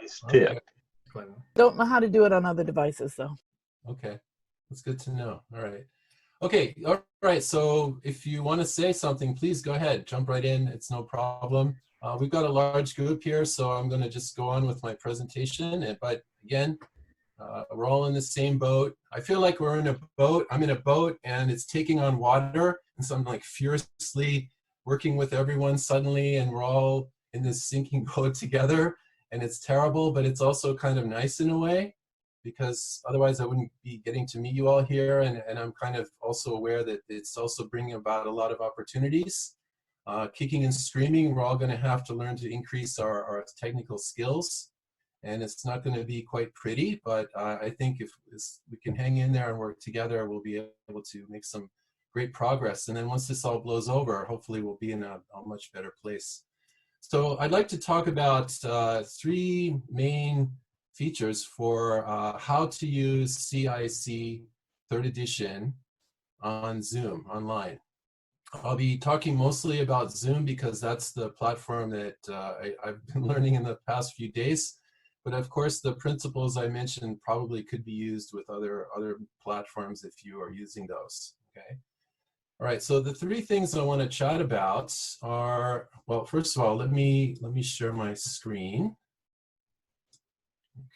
Nice tip. Okay. Don't know how to do it on other devices, though. Okay, that's good to know. All right. Okay, all right. So if you want to say something, please go ahead. Jump right in. It's no problem. We've got a large group here, so I'm going to just go on with my presentation. But again, we're all in the same boat. I feel like we're in a boat. I'm in a boat, and it's taking on water. And so I'm like furiously working with everyone suddenly, and we're all in this sinking boat together. And it's terrible, but it's also kind of nice in a way, because otherwise I wouldn't be getting to meet you all here. And I'm kind of also aware that it's also bringing about a lot of opportunities. Kicking and screaming, we're all going to have to learn to increase our technical skills. And it's not going to be quite pretty, but I think if we can hang in there and work together, we'll be able to make some great progress. And then once this all blows over, hopefully we'll be in a much better place. So I'd like to talk about 3 main features for how to use CIC 3rd edition on Zoom online. I'll be talking mostly about Zoom because that's the platform that I've been learning in the past few days. But of course, the principles I mentioned probably could be used with other platforms if you are using those. Okay. All right. So the 3 things I want to chat about are, well, first of all, let me share my screen.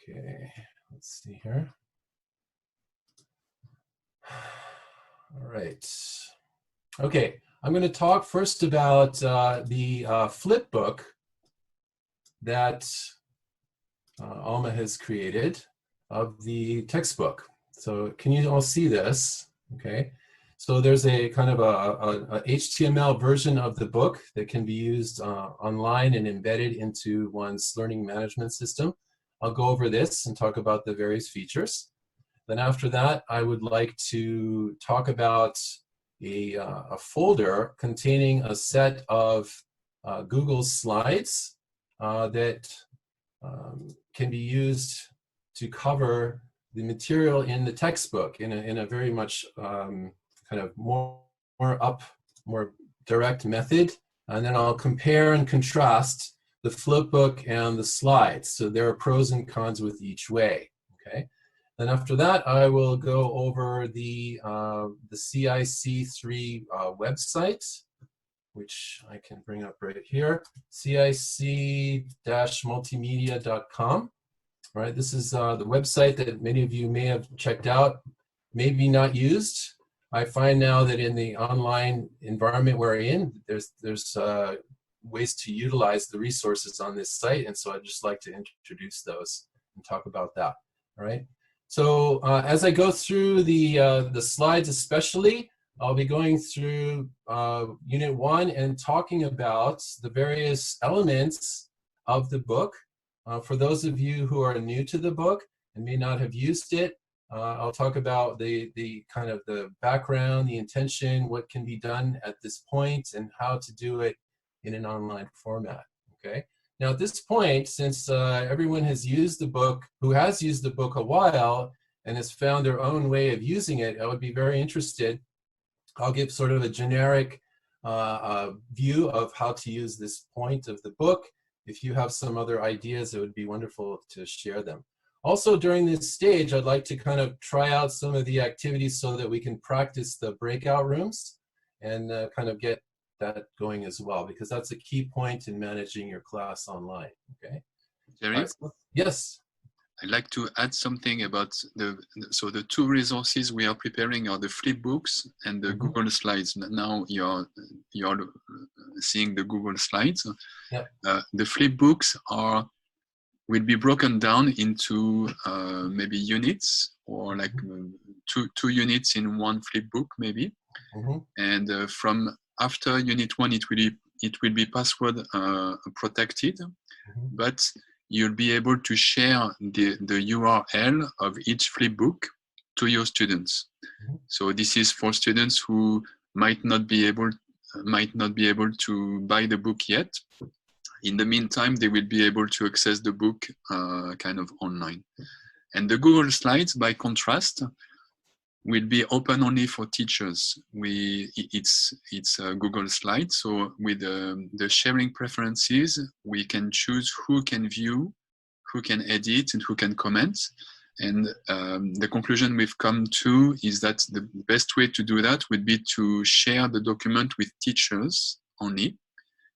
Okay. Let's see here. All right. Okay. I'm going to talk first about the flip book that Alma has created of the textbook. So can you all see this? Okay. So there's a kind of a HTML version of the book that can be used online and embedded into one's learning management system. I'll go over this and talk about the various features. Then after that, I would like to talk about a folder containing a set of Google Slides that can be used to cover the material in the textbook in a very much kind of more direct method. And then I'll compare and contrast the flipbook and the slides. So there are pros and cons with each way. Okay. Then after that, I will go over the CIC3 website, which I can bring up right here, cic-multimedia.com. All right, this is the website that many of you may have checked out, maybe not used. I find now that in the online environment we're in, there's ways to utilize the resources on this site, and so I'd just like to introduce those and talk about that. All right. So as I go through the slides especially, I'll be going through Unit 1 and talking about the various elements of the book. For those of you who are new to the book and may not have used it, I'll talk about the kind of the background, the intention, what can be done at this point, and how to do it in an online format. Okay. Now, at this point, since everyone has used the book, who has used the book a while and has found their own way of using it, I would be very interested. I'll give sort of a generic view of how to use this point of the book. If you have some other ideas, it would be wonderful to share them. Also, during this stage, I'd like to kind of try out some of the activities so that we can practice the breakout rooms and kind of get that going as well, because that's a key point in managing your class online. Okay. Jerry? Right. Yes. I'd like to add something about the 2 resources we are preparing are the flipbooks and the Google Slides. Now you're seeing the Google Slides. Yep. The flipbooks will be broken down into maybe units, or like two units in one flipbook maybe. And from after Unit 1, it will be password protected, but you'll be able to share the URL of each flipbook to your students. So this is for students who might not be able to buy the book yet. In the meantime, they will be able to access the book kind of online. And the Google Slides, by contrast, will be open only for teachers. It's a Google Slide, so with the sharing preferences, we can choose who can view, who can edit and who can comment. And the conclusion we've come to is that the best way to do that would be to share the document with teachers only.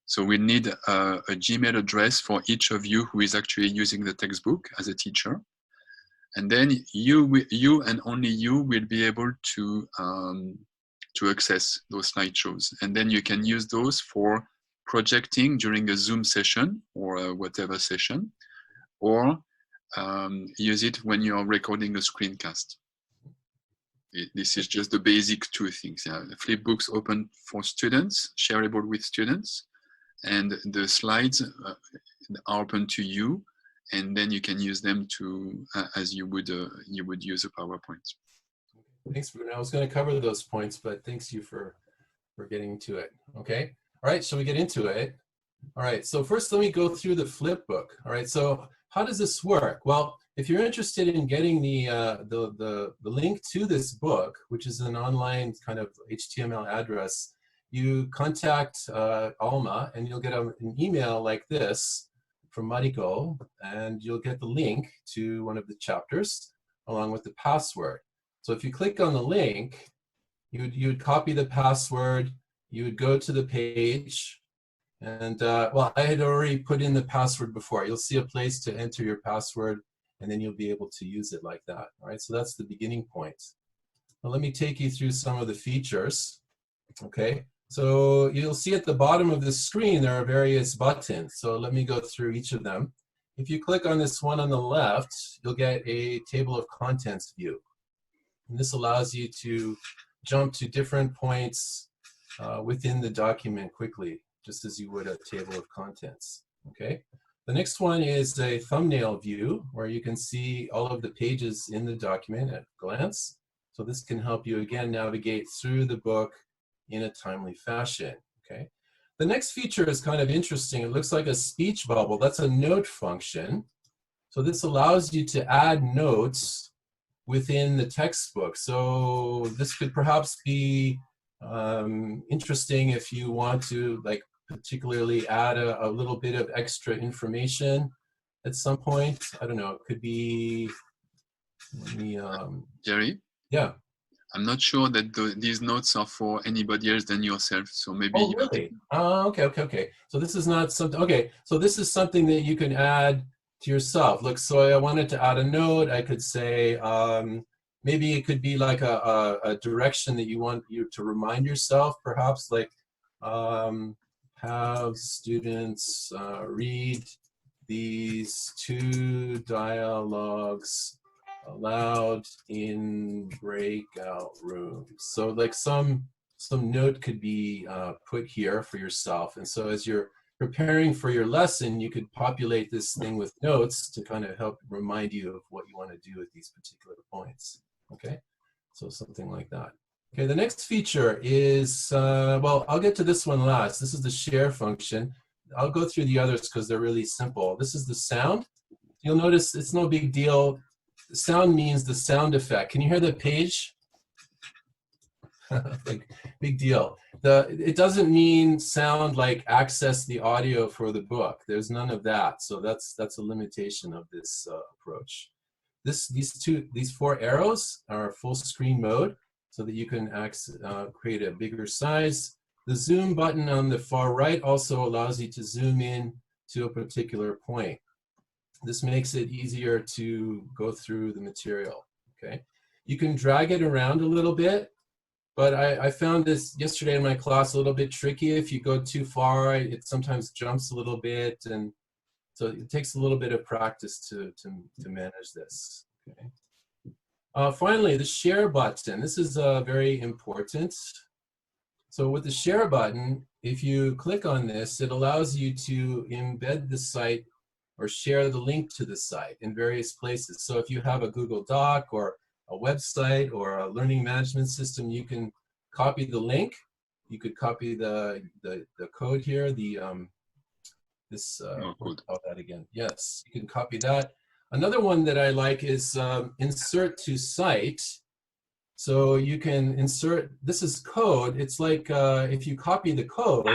So we need a Gmail address for each of you who is actually using the textbook as a teacher. And then you and only you will be able to access those slideshows. And then you can use those for projecting during a Zoom session or a whatever session, or use it when you're recording a screencast. This is just the basic two things. Flipbooks open for students, shareable with students, and the slides are open to you, and then you can use them to as you would use a PowerPoint. Thanks, Bruno. I was going to cover those points, but thanks you for getting to it. Okay. All right. Shall we get into it? All right. So first, let me go through the flipbook. All right. So how does this work? Well, if you're interested in getting the link to this book, which is an online kind of HTML address, you contact Alma, and you'll get an email like this from Mariko, and you'll get the link to one of the chapters along with the password. So if you click on the link, you would copy the password, you would go to the page, and well, I had already put in the password before. You'll see a place to enter your password, and then you'll be able to use it like that. All right, so that's the beginning point. Now let me take you through some of the features. Okay, so you'll see at the bottom of the screen there are various buttons. So let me go through each of them. If you click on this one on the left, you'll get a table of contents view. And this allows you to jump to different points within the document quickly, just as you would a table of contents. Okay. The next one is a thumbnail view, where you can see all of the pages in the document at a glance. So this can help you again navigate through the book in a timely fashion. Okay. The next feature is kind of interesting. It looks like a speech bubble. That's a note function. So this allows you to add notes within the textbook. So this could perhaps be interesting if you want to, like, particularly add a little bit of extra information at some point. I don't know, it could be, let me, Jerry? Yeah. I'm not sure that these notes are for anybody else than yourself, so maybe. Oh, really? Okay. So this is not something, okay, so this is something that you can add to yourself. Look, so I wanted to add a note. I could say, maybe it could be like a direction that you want you to remind yourself, perhaps like, have students read these two dialogues aloud in breakout rooms. So like some note could be put here for yourself. And so as you're preparing for your lesson, you could populate this thing with notes to kind of help remind you of what you want to do with these particular points. Okay, so something like that. Okay, the next feature is, well, I'll get to this one last. This is the share function. I'll go through the others because they're really simple. This is the sound. You'll notice it's no big deal. Sound means the sound effect. Can you hear the page? Big deal. It doesn't mean sound like access the audio for the book. There's none of that. So that's a limitation of this approach. These four arrows are full screen mode, so that you can create a bigger size. The zoom button on the far right also allows you to zoom in to a particular point. This makes it easier to go through the material. Okay, you can drag it around a little bit. But I found this yesterday in my class a little bit tricky. If you go too far, it sometimes jumps a little bit, and so it takes a little bit of practice to manage this. Okay. Finally, the share button. This is very important. So with the share button, if you click on this, it allows you to embed the site or share the link to the site in various places. So if you have a Google Doc or a website or a learning management system, you can copy the link. You could copy the code here. I'll call that again. Yes, you can copy that. Another one that I like is insert to site. So you can insert. This is code. It's like if you copy the code,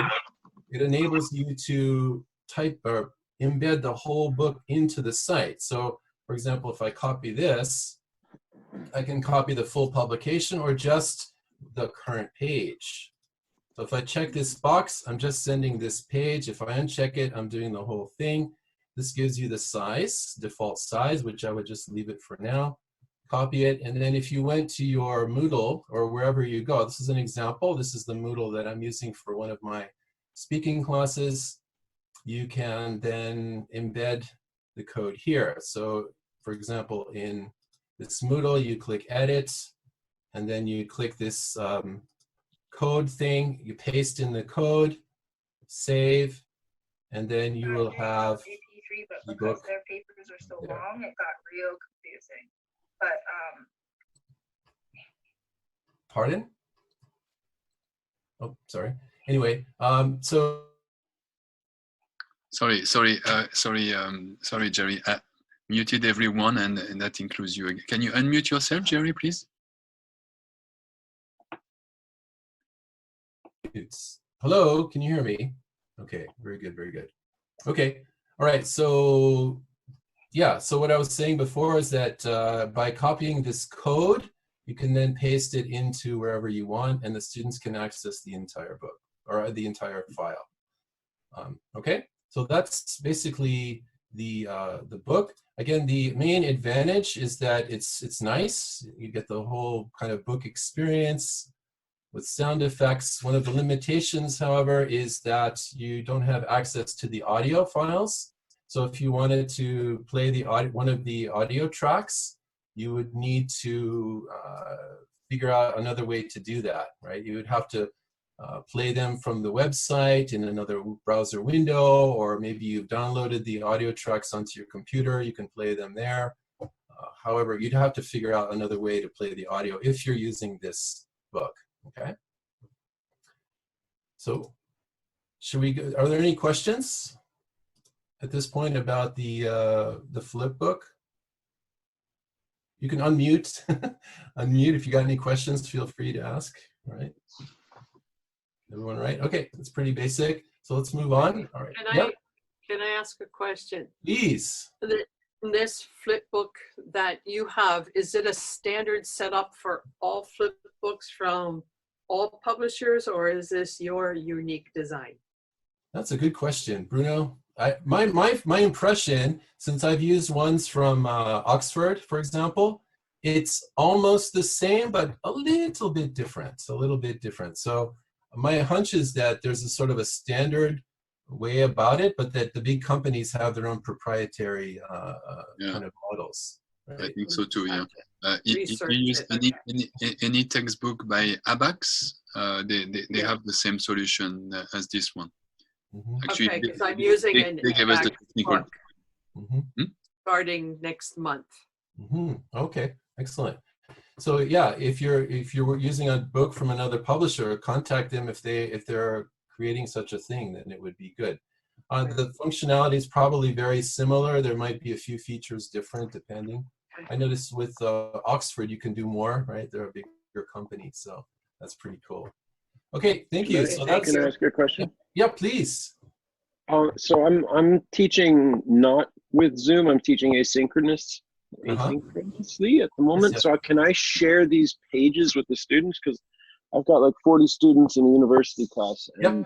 it enables you to type or embed the whole book into the site. So for example, if I copy this, I can copy the full publication or just the current page. So if I check this box, I'm just sending this page. If I uncheck it, I'm doing the whole thing. This gives you the size, default size, which I would just leave it for now. Copy it, and then if you went to your Moodle or wherever you go, this is an example. This is the Moodle that I'm using for one of my speaking classes. You can then embed the code here. So for example, in this Moodle, you click Edit, and then you click this code thing, you paste in the code, save, and then you will have AP3, but the because book. their papers are so Yeah. long, it got real confusing. But Pardon? Oh, sorry. Anyway, so Sorry, Jerry. Muted everyone, and that includes you. Can you unmute yourself, Jerry, please? hello, can you hear me? Okay, very good, very good. Okay, all right, so yeah, so what I was saying before is that by copying this code, you can then paste it into wherever you want, and the students can access the entire book or the entire file. Okay, so that's basically the book. Again, the main advantage is that it's nice. You get the whole kind of book experience with sound effects. One of the limitations, however, is that you don't have access to the audio files. So if you wanted to play the one of the audio tracks, you would need to figure out another way to do that, right? You would have to play them from the website in another browser window, or maybe you've downloaded the audio tracks onto your computer, you can play them there. However, you'd have to figure out another way to play the audio if you're using this book, okay? So, should we go, are there any questions at this point about the flip book? You can unmute, unmute if you got any questions, feel free to ask, all right? Everyone right? Okay, that's pretty basic. So let's move on. All right. Can I ask a question? Please. This flip book that you have, is it a standard setup for all flip books from all publishers, or is this your unique design? That's a good question, Bruno. My impression, since I've used ones from Oxford, for example, it's almost the same, but a little bit different. So my hunch is that there's a sort of a standard way about it, but that the big companies have their own proprietary kind of models. Right? I think so too, yeah. If you use any textbook by Abax, they have the same solution as this one. Mm-hmm. Actually, okay, because I'm using an gave us the technical. book starting next month. Mm-hmm. Okay, excellent. So yeah, if you're using a book from another publisher, contact them if they're creating such a thing, then it would be good. The functionality is probably very similar. There might be a few features different depending. I noticed with Oxford you can do more, right? They're a bigger company, so that's pretty cool. Okay, thank you. So that's, can I ask you a question? Yeah, please. So I'm teaching not with Zoom. I'm teaching asynchronously at the moment. Yes. So can I share these pages with the students? Because I've got like 40 students in a university class, and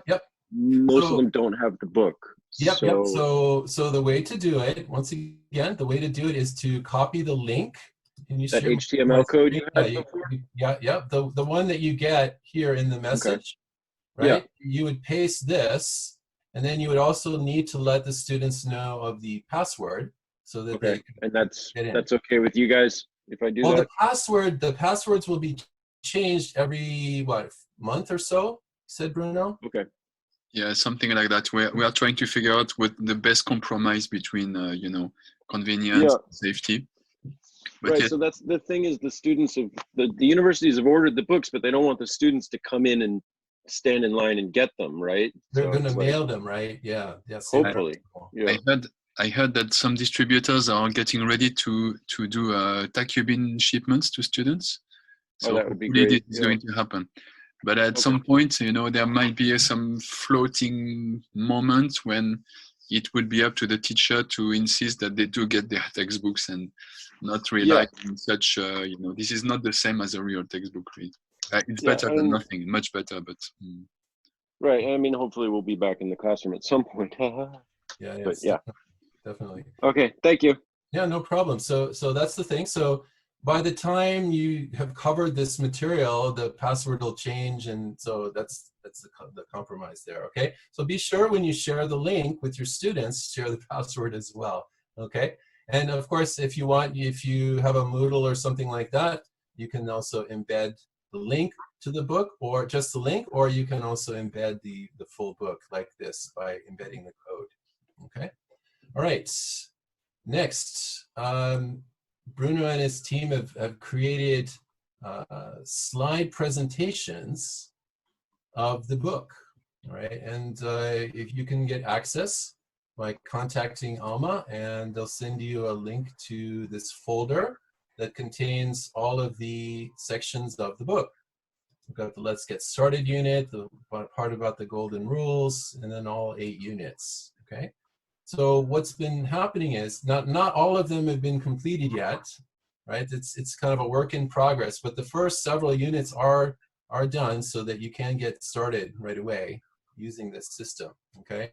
most of them don't have the book. So the way to do it, once again, the way to do it is to copy the link. Can you that share HTML code you had before? The one that you get here in the message, right? You would paste this, and then you would also need to let the students know of the password so that they can and that's get in. okay with you guys if I do that? Well, the passwords will be changed every month or so, said Bruno. Okay. Yeah, something like that. We are trying to figure out what the best compromise between convenience and safety. But right. So that's the thing, is the students of the universities have ordered the books, but they don't want the students to come in and stand in line and get them, right? They're going to mail them, right? Yeah. Hopefully. I heard that some distributors are getting ready to do Takubin shipments to students. So that would be great. This is going to happen. But at some point, there might be some floating moment when it would be up to the teacher to insist that they do get their textbooks and not rely on such, you know, this is not the same as a real textbook read. It's better than nothing, much better, but. Right. I mean, hopefully we'll be back in the classroom at some point. Yeah, but yeah. Definitely. Okay, thank you. Yeah, no problem. So that's the thing. So by the time you have covered this material, the password will change, and so that's the compromise there. Okay. So be sure when you share the link with your students, share the password as well. Okay. And of course, if you want, if you have a Moodle or something like that, you can also embed the link to the book, or just the link, or you can also embed the full book like this by embedding the code. Okay. All right. Next, Bruno and his team have created slide presentations of the book. All right. And if you can get access by contacting Alma, and they'll send you a link to this folder that contains all of the sections of the book. We've got the Let's Get Started unit, the part about the golden rules, and then all 8 units. Okay. So what's been happening is not all of them have been completed yet, right? It's kind of a work in progress, but the first several units are done so that you can get started right away using this system. Okay.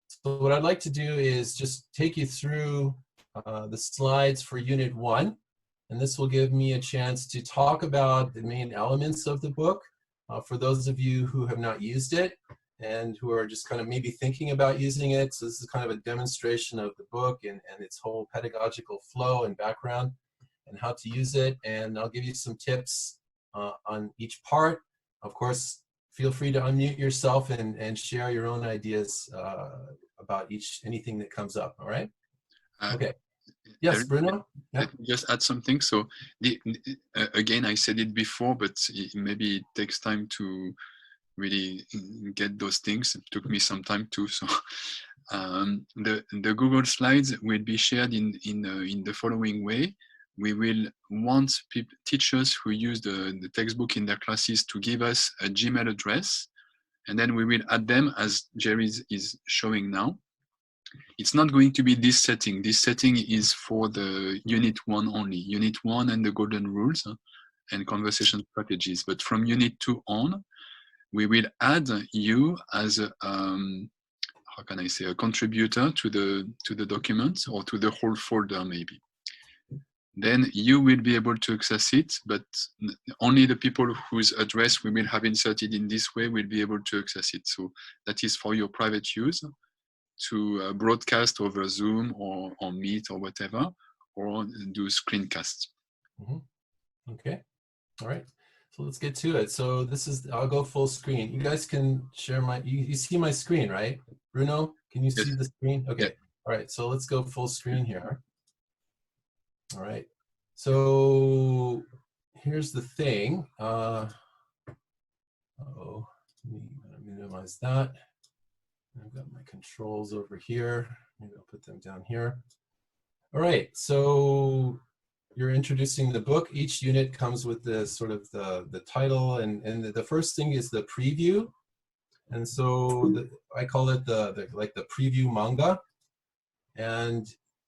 So what I'd like to do is just take you through the slides for Unit 1. And this will give me a chance to talk about the main elements of the book for those of you who have not used it and who are just kind of maybe thinking about using it. So this is kind of a demonstration of the book and its whole pedagogical flow and background and how to use it. And I'll give you some tips on each part. Of course, feel free to unmute yourself and share your own ideas about anything that comes up, all right? Okay. Yes, Bruno? Yeah. Let me just add something. So again, I said it before, but maybe it takes time to really get those things. It took me some time too. So the Google Slides will be shared in the following way. We will want teachers who use the textbook in their classes to give us a Gmail address, and then we will add them as Jerry is showing now. It's not going to be this setting. This setting is for the Unit 1 only. Unit 1 and the golden rules and conversation strategies. But from Unit 2 on, we will add you as a, how can I say, a contributor to the document or to the whole folder maybe. Then you will be able to access it, but only the people whose address we will have inserted in this way will be able to access it. So that is for your private use, to broadcast over Zoom or Meet or whatever, or do screencasts. Mm-hmm. Okay, all right. So let's get to it. So this is, I'll go full screen. You guys can share my, you see my screen, right? Bruno, can you see the screen? Okay, yeah. All right, so let's go full screen here. All right, so here's the thing. Let me minimize that. I've got my controls over here. Maybe I'll put them down here. All right, so you're introducing the book. Each unit comes with the sort of the title, and the first thing is the preview. And so I call it like the preview manga. And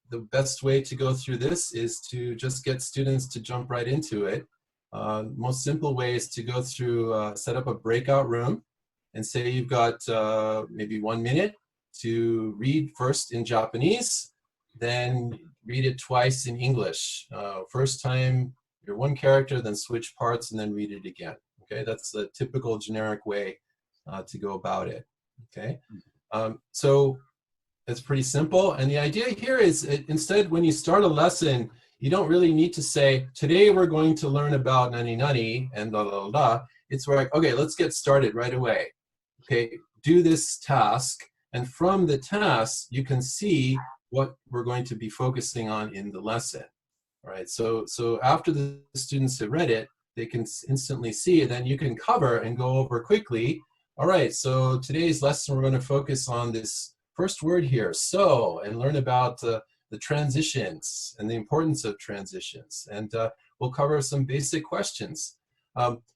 the best way to go through this is to just get students to jump right into it. Most simple way is to go through, set up a breakout room and say you've got maybe 1 minute to read first in Japanese, then read it twice in English. First time, you're one character, then switch parts, and then read it again. Okay, that's the typical generic way to go about it. Okay, so it's pretty simple. And the idea here is instead, when you start a lesson, you don't really need to say, today we're going to learn about nani nani and da da da. It's like, okay, let's get started right away. Okay, do this task, and from the task, you can see what we're going to be focusing on in the lesson. All right, so after the students have read it, they can instantly see it, then you can cover and go over quickly. All right, so today's lesson, we're going to focus on this first word here, so, and learn about the transitions and the importance of transitions. And we'll cover some basic questions.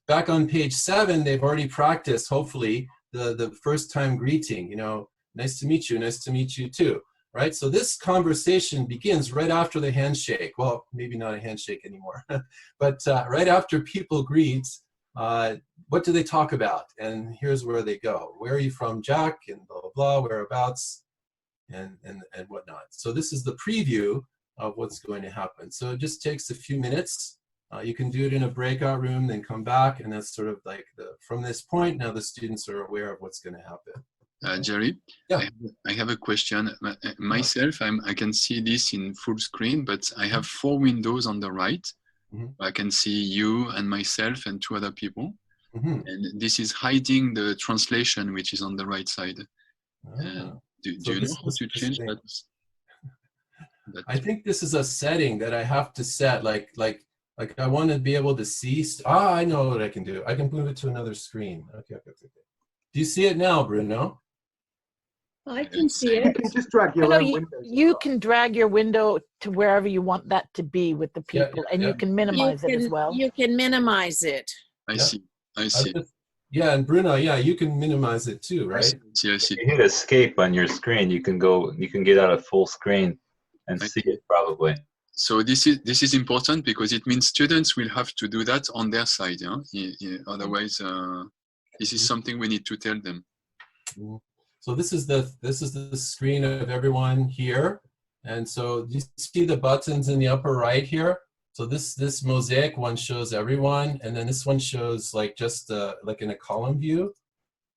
Back on page 7, they've already practiced, hopefully, the first time greeting. You know, nice to meet you too, right? So this conversation begins right after the handshake. Well, maybe not a handshake anymore, but right after people greet, what do they talk about? And here's where they go. Where are you from, Jack? And blah, blah, blah, whereabouts, and whatnot. So this is the preview of what's going to happen. So it just takes a few minutes. You can do it in a breakout room, then come back, and that's sort of like from this point, now the students are aware of what's going to happen. Jerry, yeah. I have a question. Myself, I can see this in full screen, but I have 4 windows on the right. I can see you and myself and 2 other people. And this is hiding the translation, which is on the right side. Do you know how to change that? I think this is a setting that I have to set, like I want to be able to see. I know what I can do. I can move it to another screen. Okay. Do you see it now, Bruno? I can see it. You can just drag your own windows. You can drag your window to wherever you want that to be with the people, and you can minimize it as well. You can minimize it. I see. Yeah, and Bruno, yeah, you can minimize it too, right? I see. If you hit escape on your screen, you can get out of full screen and see it probably. So this is important because it means students will have to do that on their side. Otherwise, this is something we need to tell them. So this is the screen of everyone here, and so you see the buttons in the upper right here. So this Mosaic one shows everyone, and then this one shows like just like in a column view,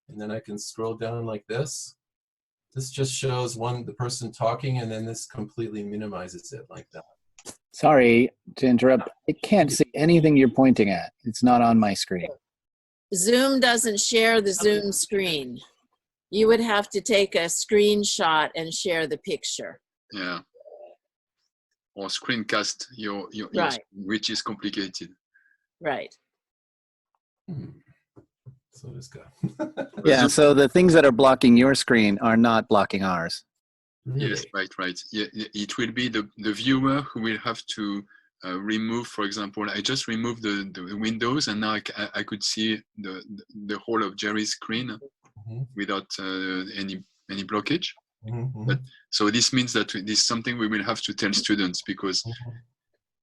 and then I can scroll down like this. This just shows the person talking, and then this completely minimizes it like that. Sorry to interrupt. I can't see anything you're pointing at. It's not on my screen. Zoom doesn't share the Zoom screen. You would have to take a screenshot and share the picture. Yeah. Or screencast your right. Screen, which is complicated. Right. So this guy. Yeah, so the things that are blocking your screen are not blocking ours. Really? Yes, right. Yeah, it will be the viewer who will have to remove, for example, I just removed the windows, and now I could see the whole of Jerry's screen without any blockage. But, so this means that this is something we will have to tell students, because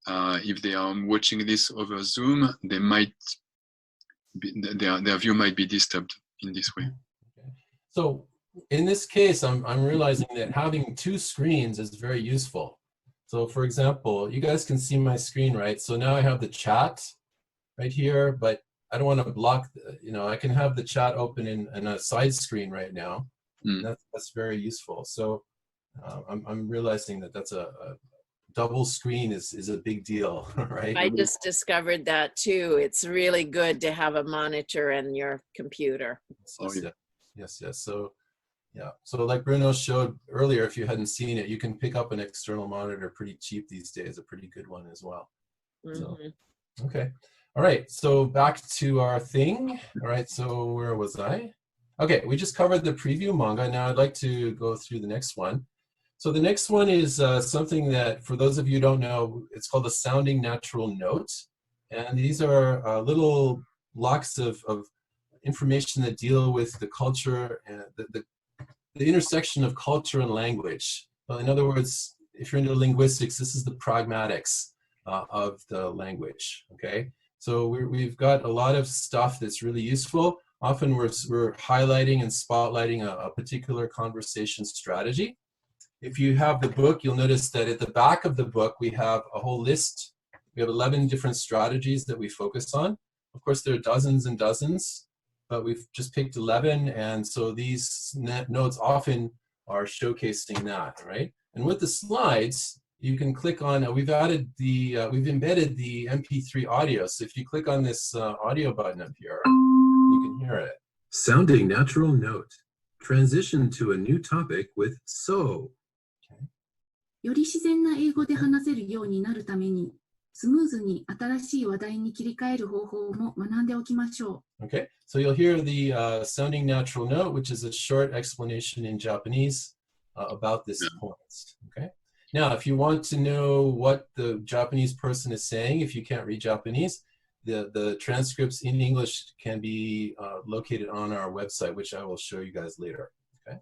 if they are watching this over Zoom, they might their view might be disturbed in this way. So in this case, I'm realizing that having 2 screens is very useful. So for example, you guys can see my screen, right? So now I have the chat right here, but I don't want to block, I can have the chat open in a side screen right now. That's very useful. So I'm realizing that that's a double screen is a big deal, right? I just discovered that too. It's really good to have a monitor and your computer. Yes. So yeah, so like Bruno showed earlier, if you hadn't seen it, you can pick up an external monitor pretty cheap these days, a pretty good one as well. So, okay. All right, so back to our thing. All right, so where was I? Okay, we just covered the preview manga. Now I'd like to go through the next one. So the next one is something that, for those of you who don't know, it's called a sounding natural note. And these are little blocks of information that deal with the culture and the intersection of culture and language. Well, in other words, if you're into linguistics, this is the pragmatics of the language, okay? So we've got a lot of stuff that's really useful. Often we're highlighting and spotlighting a particular conversation strategy. If you have the book, you'll notice that at the back of the book, we have a whole list. We have 11 different strategies that we focus on. Of course, there are dozens and dozens, but we've just picked 11. And so these notes often are showcasing that, right? And with the slides, you can click on, we've embedded the MP3 audio. So if you click on this audio button up here, you can hear it. Sounding natural note. Transition to a new topic with so. より自然な英語で話せるようになるために、スムーズに新しい話題に切り替える方法も学んでおきましょう。Okay, so you'll hear the sounding natural note, which is a short explanation in Japanese about this point. Okay. Now, if you want to know what the Japanese person is saying, if you can't read Japanese, the transcripts in English can be located on our website, which I will show you guys later. Okay.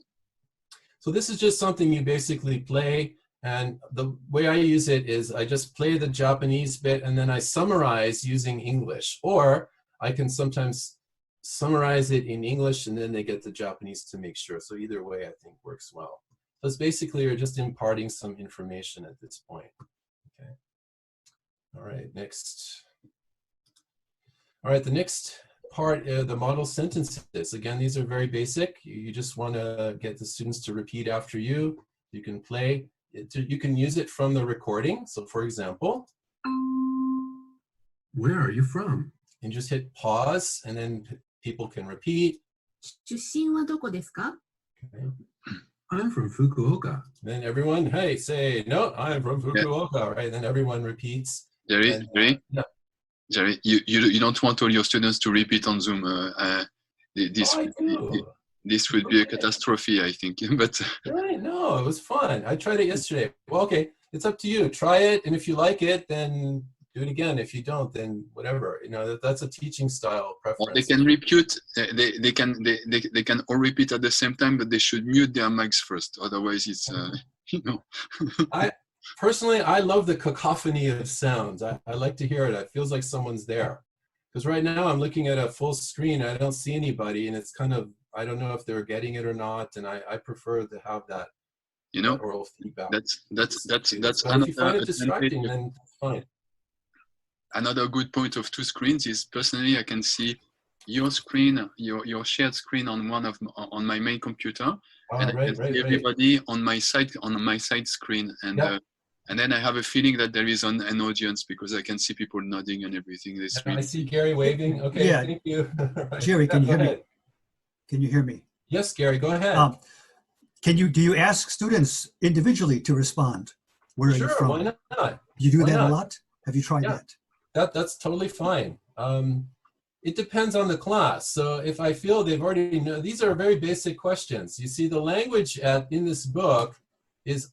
So this is just something you basically play, and the way I use it is I just play the Japanese bit and then I summarize using English, or I can sometimes summarize it in English and then they get the Japanese to make sure. So either way I think works well. So it's basically you're just imparting some information at this point. Okay. All right, next. All right, the next part, the model sentences. Again, these are very basic. You just want to get the students to repeat after you. You can play. You can use it from the recording. So for example, where are you from? And just hit pause, and then people can repeat. 出身はどこですか? Okay. I'm from Fukuoka. Then everyone, hey, say, no, I'm from Fukuoka, right? Then everyone repeats. Jerry, And, yeah. Jerry, you don't want all your students to repeat on Zoom. This would be a catastrophe, I think. But right, no, it was fun. I tried it yesterday. Well, okay, it's up to you. Try it, and if you like it, then do it again. If you don't, then whatever. You know, that's a teaching style preference. Or they can repeat. They can all repeat at the same time, but they should mute their mics first. Otherwise, it's you know. Personally, I love the cacophony of sounds. I like to hear it. It feels like someone's there. Because right now I'm looking at a full screen. I don't see anybody, and it's kind of, I don't know if they're getting it or not. And I prefer to have that, you know, oral feedback. That's but if you find it distracting, then it's fine. Another good point of two screens is personally I can see your screen, your shared screen on on my main computer, and I can see everybody on my side screen, and then I have a feeling that there is an audience because I can see people nodding and everything. I see Gary waving. Okay, yeah. Thank you. Right. Jerry, can you hear me? Can you hear me? Yes, Gary, go ahead. Do you ask students individually to respond? Where are you from? Why not? You do that a lot? Have you tried that? That's totally fine. It depends on the class. So if I feel they've already know, these are very basic questions. You see, the language in this book is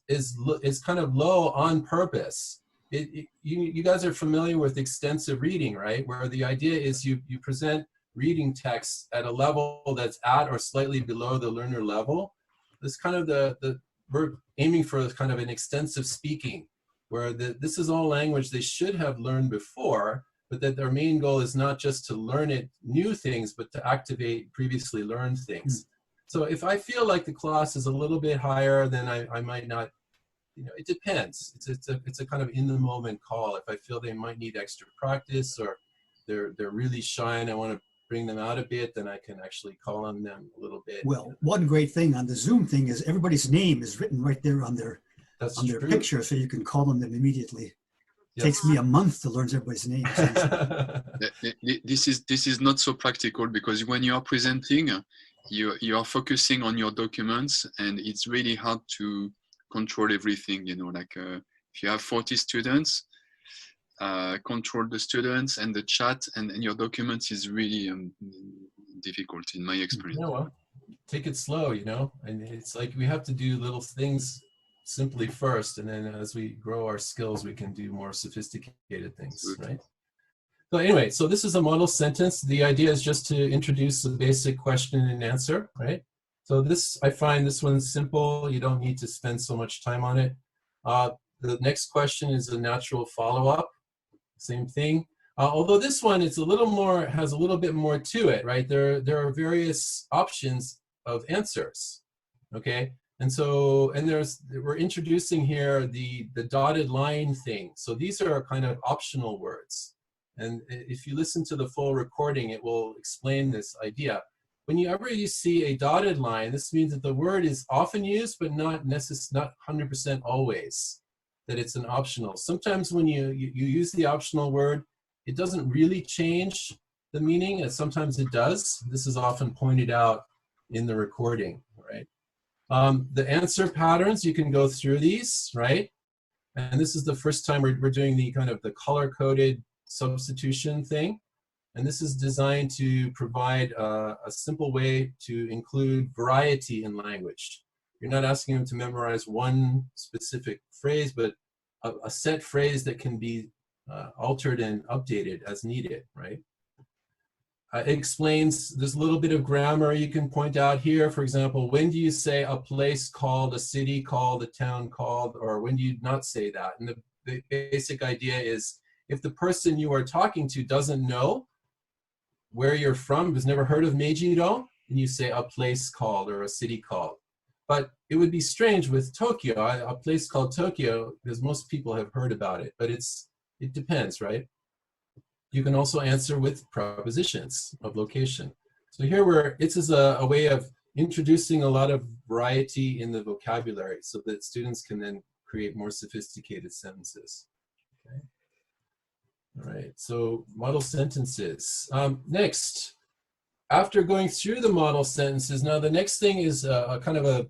kind of low on purpose. You guys are familiar with extensive reading, right? Where the idea is you present reading text at a level that's at or slightly below the learner level. This kind of we're aiming for kind of an extensive speaking, where this is all language they should have learned before, but that their main goal is not just to learn new things, but to activate previously learned things. So if I feel like the class is a little bit higher, then I might not, you know, it depends. It's a kind of in the moment call. If I feel they might need extra practice, or they're really shy and I want to bring them out a bit, then I can actually call on them a little bit. Well, one great thing on the Zoom thing is everybody's name is written right there on their picture, so you can call on them immediately. Yes. Takes me a month to learn everybody's name. This is not so practical because when you are presenting, you are focusing on your documents, and it's really hard to control everything. You know, like if you have 40 students, control the students and the chat and your documents is really difficult in my experience. Yeah, well, take it slow, you know, and it's like we have to do little things simply first, and then as we grow our skills, we can do more sophisticated things, right? So anyway, so this is a model sentence. The idea is just to introduce a basic question and answer, right? So I find this one's simple. You don't need to spend so much time on it. The next question is a natural follow-up. Same thing. Although this one, has a little bit more to it, right? There are various options of answers, okay? And so, we're introducing here the dotted line thing. So these are kind of optional words. And if you listen to the full recording, it will explain this idea. Whenever you see a dotted line, this means that the word is often used, but not 100% always, that it's an optional. Sometimes when you use the optional word, it doesn't really change the meaning, and sometimes it does. This is often pointed out in the recording, right? The answer patterns, you can go through these, right? And this is the first time we're doing the kind of the color-coded substitution thing. And this is designed to provide a simple way to include variety in language. You're not asking them to memorize one specific phrase, but a set phrase that can be altered and updated as needed, right? it explains, there's a little bit of grammar you can point out here. For example, when do you say a place called, a city called, a town called, or when do you not say that? And the basic idea is if the person you are talking to doesn't know where you're from, has never heard of Meiji-do, and you say a place called or a city called. But it would be strange with Tokyo, a place called Tokyo, because most people have heard about it, but it depends, right? You can also answer with prepositions of location. So here this is a way of introducing a lot of variety in the vocabulary so that students can then create more sophisticated sentences. Okay. All right, so model sentences. Next, after going through the model sentences, now the next thing is a kind of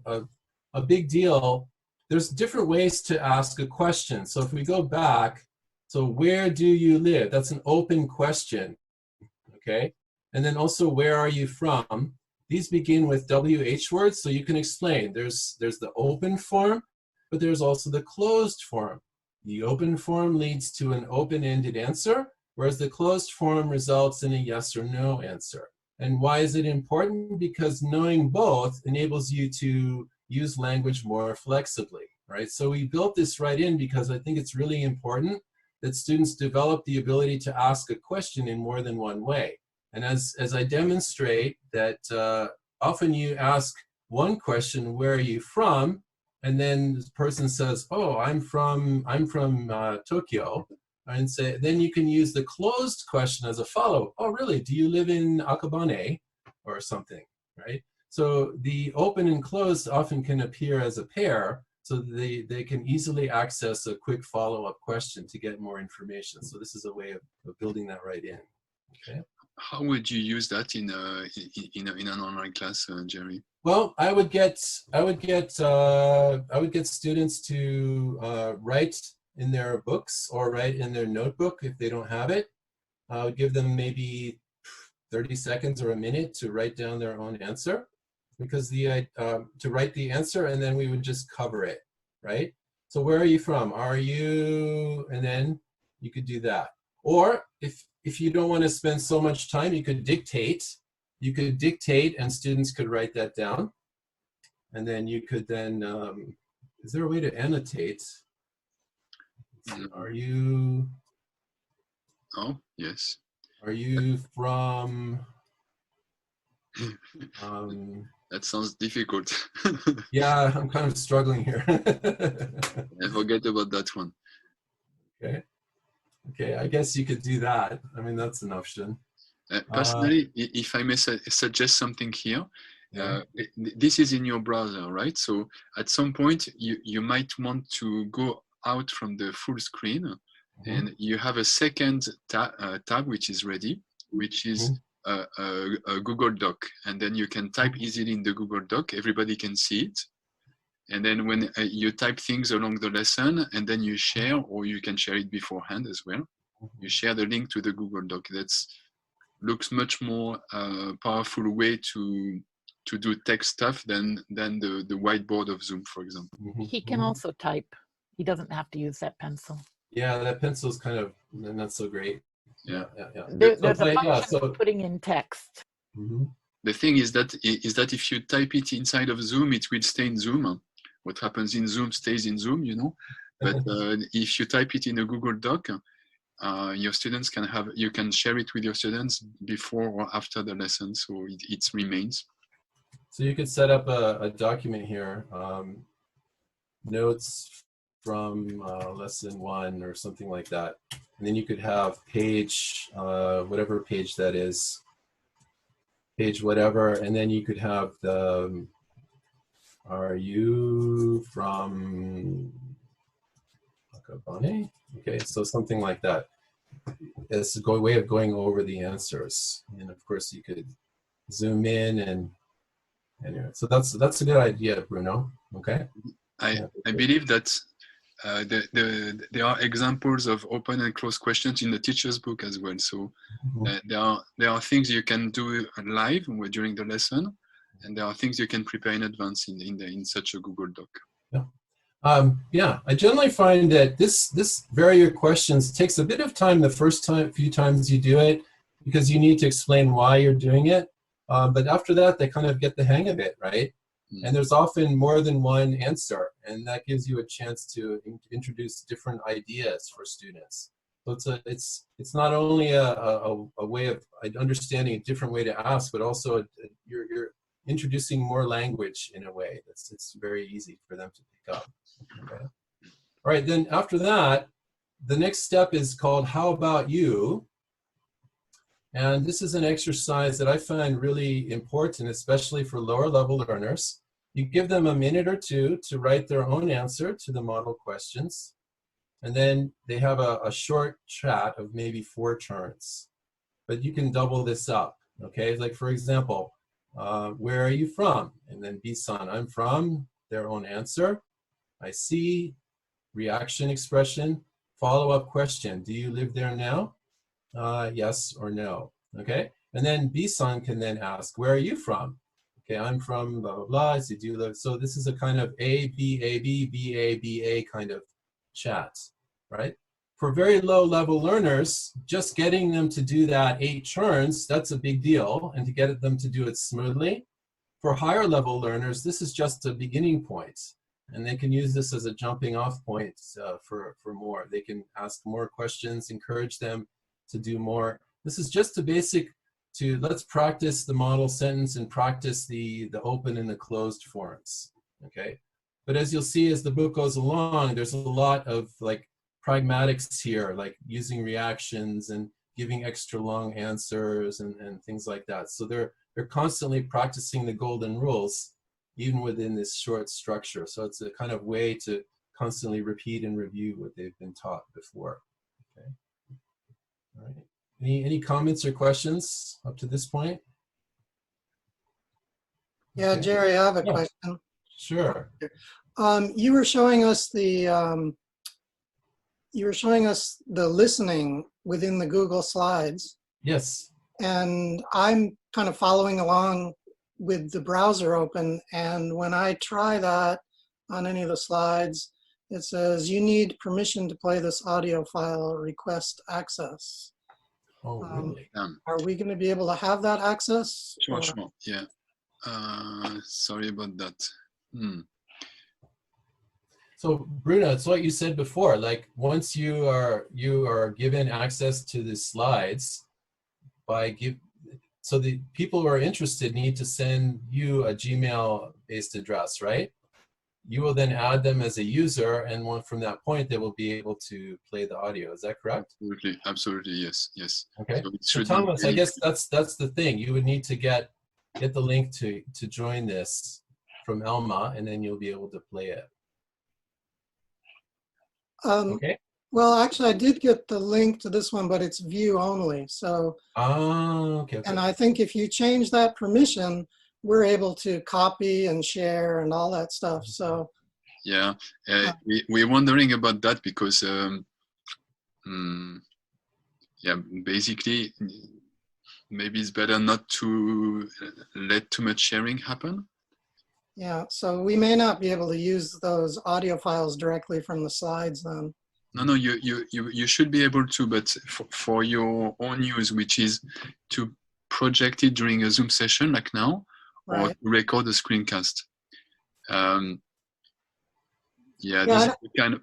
a big deal. There's different ways to ask a question. So if we go back, so where do you live? That's an open question, okay? And then also, where are you from? These begin with WH words, so you can explain. There's the open form, but there's also the closed form. The open form leads to an open-ended answer, whereas the closed form results in a yes or no answer. And why is it important? Because knowing both enables you to use language more flexibly, right? So we built this right in because I think it's really important that students develop the ability to ask a question in more than one way. And as I demonstrate that often you ask one question, where are you from? And then the person says, oh, I'm from Tokyo. And then you can use the closed question as a follow. Oh, really? Do you live in Akabane or something, right? So the open and closed often can appear as a pair, so they can easily access a quick follow-up question to get more information. So this is a way of building that right in. Okay. How would you use that in an online class, Jerry? Well, I would get students to write in their books or write in their notebook if they don't have it. I would give them maybe 30 seconds or a minute to write down their own answer, because to write the answer, and then we would just cover it, right? So where are you from? Are you, and then you could do that. Or if you don't want to spend so much time, you could dictate. You could dictate and students could write that down. And then you could then, is there a way to annotate? Are you? Oh, yes. Are you from? That sounds difficult. Yeah, I'm kind of struggling here. I forget about that one. Okay. Okay, I guess you could do that. I mean, that's an option. Personally, if I may suggest something here, this is in your browser, right? So at some point, you might want to go out from the full screen, and you have a second tab which is ready, which is a Google Doc, and then you can type easily in the Google Doc. Everybody can see it, and then when you type things along the lesson, and then you share, or you can share it beforehand as well. You share the link to the Google Doc. That's looks much more powerful way to do text stuff than the whiteboard of Zoom, for example. He can also type. He doesn't have to use that pencil. Yeah, that pencil is kind of not so great. Yeah. There's a function of putting in text. The thing is that if you type it inside of Zoom, it will stay in Zoom. What happens in Zoom stays in Zoom, you know. But if you type it in a Google Doc, your students you can share it with your students before or after the lesson, so it remains. So you could set up a document here, notes from lesson 1 or something like that. And then you could have page, whatever page that is, page whatever, and then you could have the, are you from Akabane? Okay, so something like that. It's a way of going over the answers. And of course you could zoom in and anyway, so that's a good idea, Bruno. Okay. I believe that there are examples of open and closed questions in the teacher's book as well. So there are things you can do live during the lesson, and there are things you can prepare in advance in such a Google Doc. Yeah, I generally find that this vary your questions takes a bit of time the first few times you do it, because you need to explain why you're doing it. But after that, they kind of get the hang of it, right? And there's often more than one answer, and that gives you a chance to introduce different ideas for students. So it's not only a way of understanding a different way to ask, but also you're introducing more language in a way it's very easy for them to pick up. Okay. All right, then after that, the next step is called How About You? And this is an exercise that I find really important, especially for lower level learners. You give them a minute or two to write their own answer to the model questions. And then they have a short chat of maybe 4 turns. But you can double this up, okay? Like for example, where are you from? And then Bisan, I'm from, their own answer. I see, reaction expression, follow-up question. Do you live there now? Yes or no, okay? And then Bisan can then ask, where are you from? Okay, I'm from blah, blah, blah. So do you live? So this is a kind of A, B, A, B, B, A, B, A kind of chat, right? For very low level learners, just getting them to do that 8 turns, that's a big deal, and to get them to do it smoothly. For higher level learners, this is just a beginning point, and they can use this as a jumping off point for more. They can ask more questions, encourage them to do more. This is just a basic let's practice the model sentence and practice the open and the closed forms, okay? But as you'll see, as the book goes along, there's a lot of like pragmatics here, like using reactions and giving extra long answers and things like that. So they're constantly practicing the golden rules, even within this short structure. So it's a kind of way to constantly repeat and review what they've been taught before. Okay. All right. Any comments or questions up to this point? Yeah, Okay. Jerry, I have a question. Sure. You were showing us the listening within the Google Slides. Yes. And I'm kind of following along with the browser open. And when I try that on any of the slides, it says you need permission to play this audio file, request access. Oh, really? Are we going to be able to have that access? Sure, sure. Yeah. Sorry about that. So Bruno, it's what you said before. Like once you are given access to the slides, so the people who are interested need to send you a Gmail-based address, right? You will then add them as a user, and from that point, they will be able to play the audio. Is that correct? Absolutely, absolutely, yes, yes. Okay. So Thomas, I guess that's the thing. You would need to get the link to join this from Alma, and then you'll be able to play it. Okay. Well, actually, I did get the link to this one, but it's view only. So. Okay. And I think if you change that permission, we're able to copy and share and all that stuff. So. Yeah, we're wondering about that because, yeah, basically, maybe it's better not to let too much sharing happen. Yeah, so we may not be able to use those audio files directly from the slides then. No, you should be able to, but for your own use, which is to project it during a Zoom session like now, right, or to record a screencast. Yeah, this is kind of.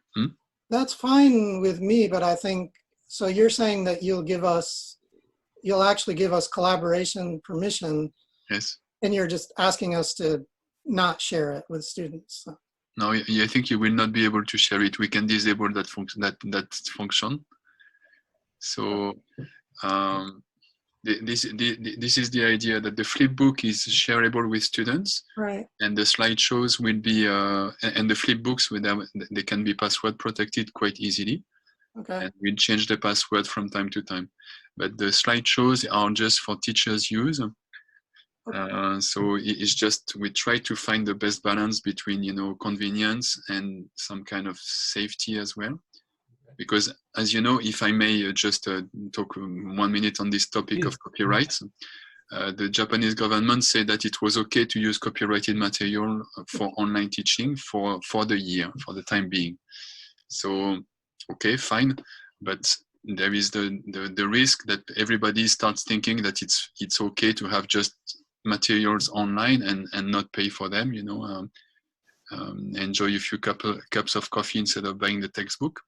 That's fine with me, but I think so. You're saying that you'll actually give us collaboration permission. Yes. And you're just asking us to not share it with students. So. No, I think you will not be able to share it. We can disable that function. Function. So this is the idea that the flipbook is shareable with students, right? And the slideshows will be and the flipbooks they can be password protected quite easily. Okay. And we'll change the password from time to time. But the slideshows are just for teachers' use. So it's just we try to find the best balance between convenience and some kind of safety as well, because as you know, if I may just talk 1 minute on this topic of copyright, the Japanese government said that it was okay to use copyrighted material for online teaching for the time being. So okay, fine, but there is the risk that everybody starts thinking that it's okay to have just materials online and not pay for them, you know, enjoy a few cups of coffee instead of buying the textbook.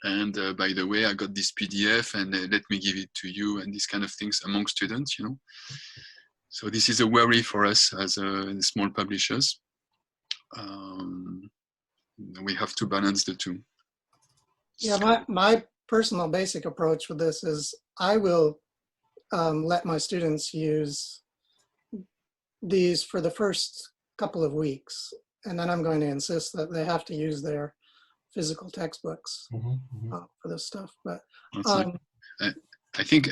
And by the way, I got this PDF and let me give it to you, and these kind of things among students, you know. So this is a worry for us as small publishers. We have to balance the two. Yeah, my personal basic approach with this is I will let my students use these for the first couple of weeks, and then I'm going to insist that they have to use their physical textbooks for this stuff. But I think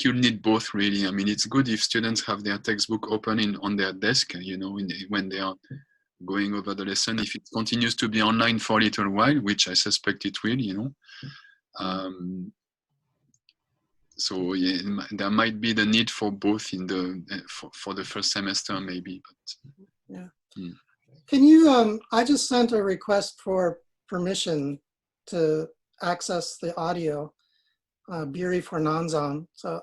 you'll need both, really. I mean, it's good if students have their textbook open on their desk, you know, when they are going over the lesson. If it continues to be online for a little while, which I suspect it will, you know. So yeah, there might be the need for both in the for the first semester, maybe. But yeah, can you? I just sent a request for permission to access the audio, Biri for Nanzan. So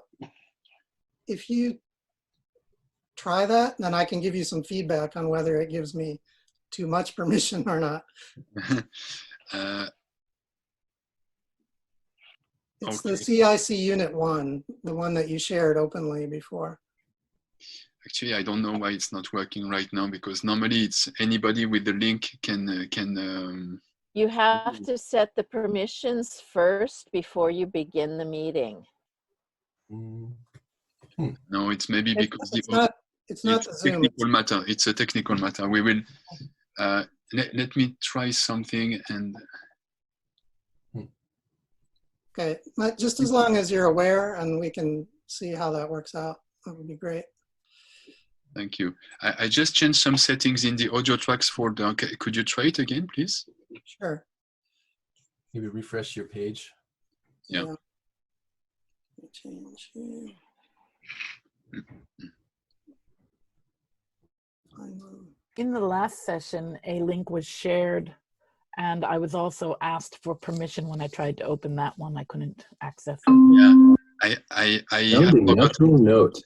if you try that, then I can give you some feedback on whether it gives me too much permission or not. It's the CIC Unit 1, the one that you shared openly before. Actually, I don't know why it's not working right now, because normally it's anybody with the link can You have to set the permissions first before you begin the meeting. No, it's maybe because it's not a Zoom. technical matter. It's a technical matter. We will let me try something and. Okay, just as long as you're aware and we can see how that works out, that would be great. Thank you. I just changed some settings in the audio tracks folder. Okay, could you try it again, please? Sure. Maybe refresh your page. Yeah. Change here. In the last session, a link was shared, and I was also asked for permission when I tried to open that one. I couldn't access it. Yeah, I natural note.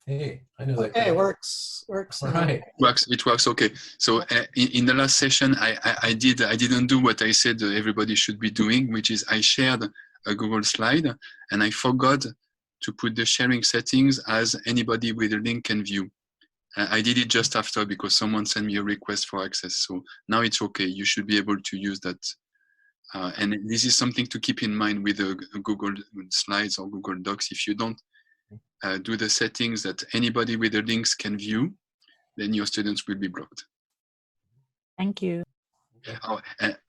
Hey, I know that. Okay, works. All right. It works. Okay. So in the last session, I didn't do what I said everybody should be doing, which is I shared a Google slide and I forgot to put the sharing settings as anybody with a link can view. I did it just after because someone sent me a request for access. So now it's okay. You should be able to use that. And this is something to keep in mind with Google Slides or Google Docs. If you don't do the settings that anybody with the links can view, then your students will be blocked. Thank you. Oh,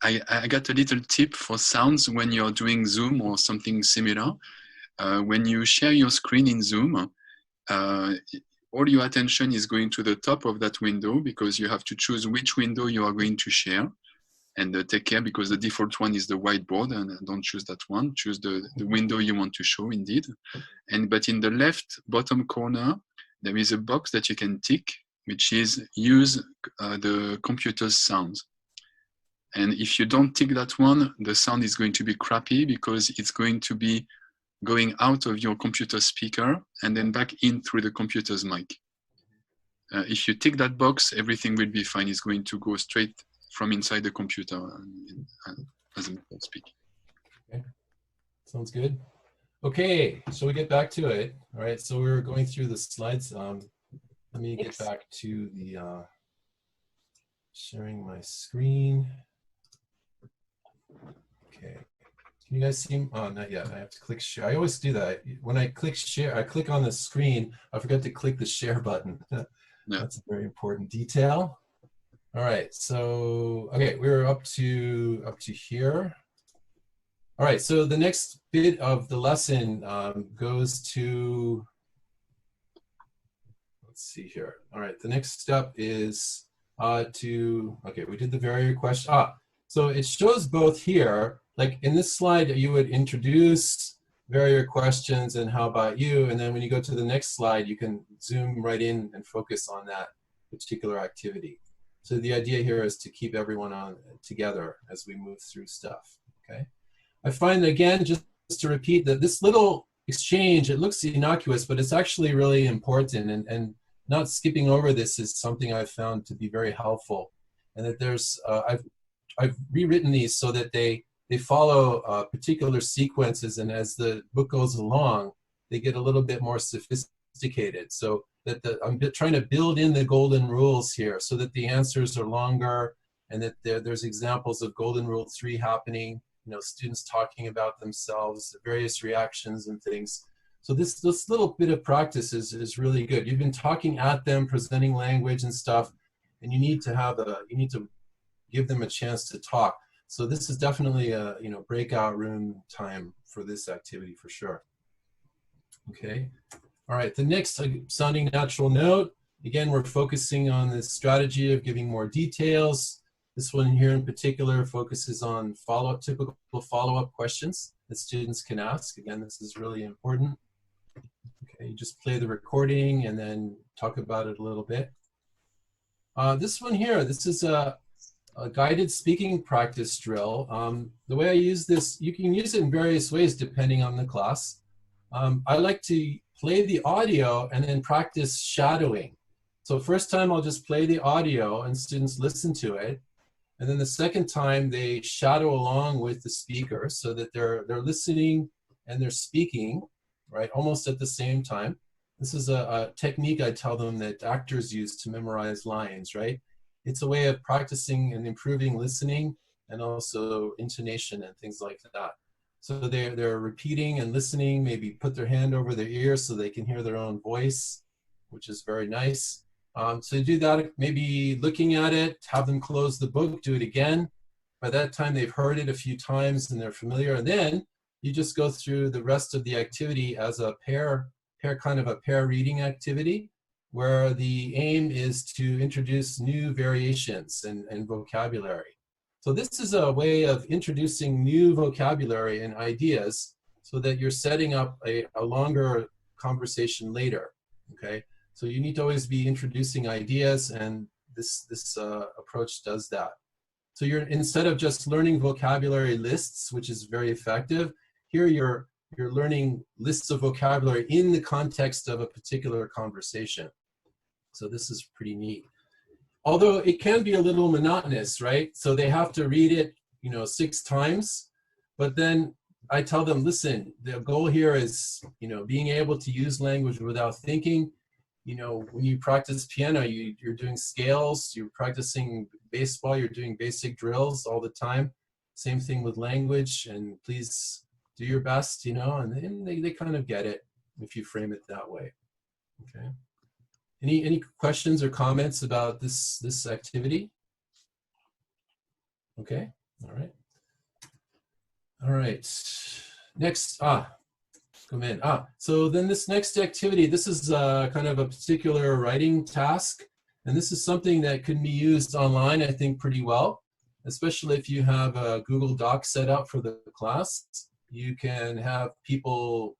I got a little tip for sounds when you're doing Zoom or something similar. When you share your screen in Zoom, all your attention is going to the top of that window because you have to choose which window you are going to share. And take care, because the default one is the whiteboard, and don't choose that one. Choose the window you want to show, indeed. But in the left bottom corner, there is a box that you can tick, which is use the computer's sounds. And if you don't tick that one, the sound is going to be crappy because it's going to be going out of your computer speaker and then back in through the computer's mic. If you tick that box, everything will be fine. It's going to go straight from inside the computer, as a matter of speaking. Okay. Sounds good. Okay, so we get back to it. All right, so we're going through the slides. Let me get back to the sharing my screen. Okay, can you guys see? Oh, not yet. I have to click share. I always do that. When I click share, I click on the screen. I forgot to click the share button. That's a very important detail. All right, so okay, we're up to here. All right, so the next bit of the lesson goes to, let's see here. All right, the next step is okay, we did the variary question. So it shows both here, like in this slide, you would introduce variary questions and how about you, and then when you go to the next slide, you can zoom right in and focus on that particular activity. So the idea here is to keep everyone on together as we move through stuff, okay? I find, again, just to repeat, that this little exchange, it looks innocuous, but it's actually really important, and not skipping over this is something I've found to be very helpful. And that there's, I've rewritten these so that they follow particular sequences, and as the book goes along, they get a little bit more sophisticated. So that I'm trying to build in the golden rules here so that the answers are longer, and that there's examples of golden rule 3 happening, you know, students talking about themselves, various reactions and things. So this little bit of practice is really good. You've been talking at them, presenting language and stuff, and you need to give them a chance to talk. So this is definitely a, you know, breakout room time for this activity for sure. Okay. All right, the next sounding natural note, again, we're focusing on the strategy of giving more details. This one here in particular focuses on typical follow-up questions that students can ask. Again, this is really important. Okay, you just play the recording and then talk about it a little bit. This one here, this is a guided speaking practice drill. The way I use this, you can use it in various ways depending on the class. I like to play the audio and then practice shadowing. So first time I'll just play the audio and students listen to it. And then the second time they shadow along with the speaker so that they're listening and they're speaking, right, almost at the same time. This is a technique I tell them that actors use to memorize lines, right? It's a way of practicing and improving listening and also intonation and things like that. So they're repeating and listening, maybe put their hand over their ear so they can hear their own voice, which is very nice. So do that, maybe looking at it, have them close the book, do it again. By that time they've heard it a few times and they're familiar, and then you just go through the rest of the activity as a pair reading activity, where the aim is to introduce new variations and vocabulary. So this is a way of introducing new vocabulary and ideas so that you're setting up a longer conversation later, okay? So you need to always be introducing ideas, and this approach does that. So you're, instead of just learning vocabulary lists, which is very effective, here you're learning lists of vocabulary in the context of a particular conversation. So this is pretty neat. Although it can be a little monotonous, right? So they have to read it, you know, 6 times, but then I tell them, listen, the goal here is, you know, being able to use language without thinking. You know, when you practice piano, you're doing scales, you're practicing baseball, you're doing basic drills all the time. Same thing with language, and please do your best, you know, and they kind of get it if you frame it that way, okay? Any questions or comments about this activity? Okay, all right. All right, next, come in. So then this next activity, this is kind of a particular writing task, and this is something that can be used online, I think, pretty well, especially if you have a Google Doc set up for the class. You can have people,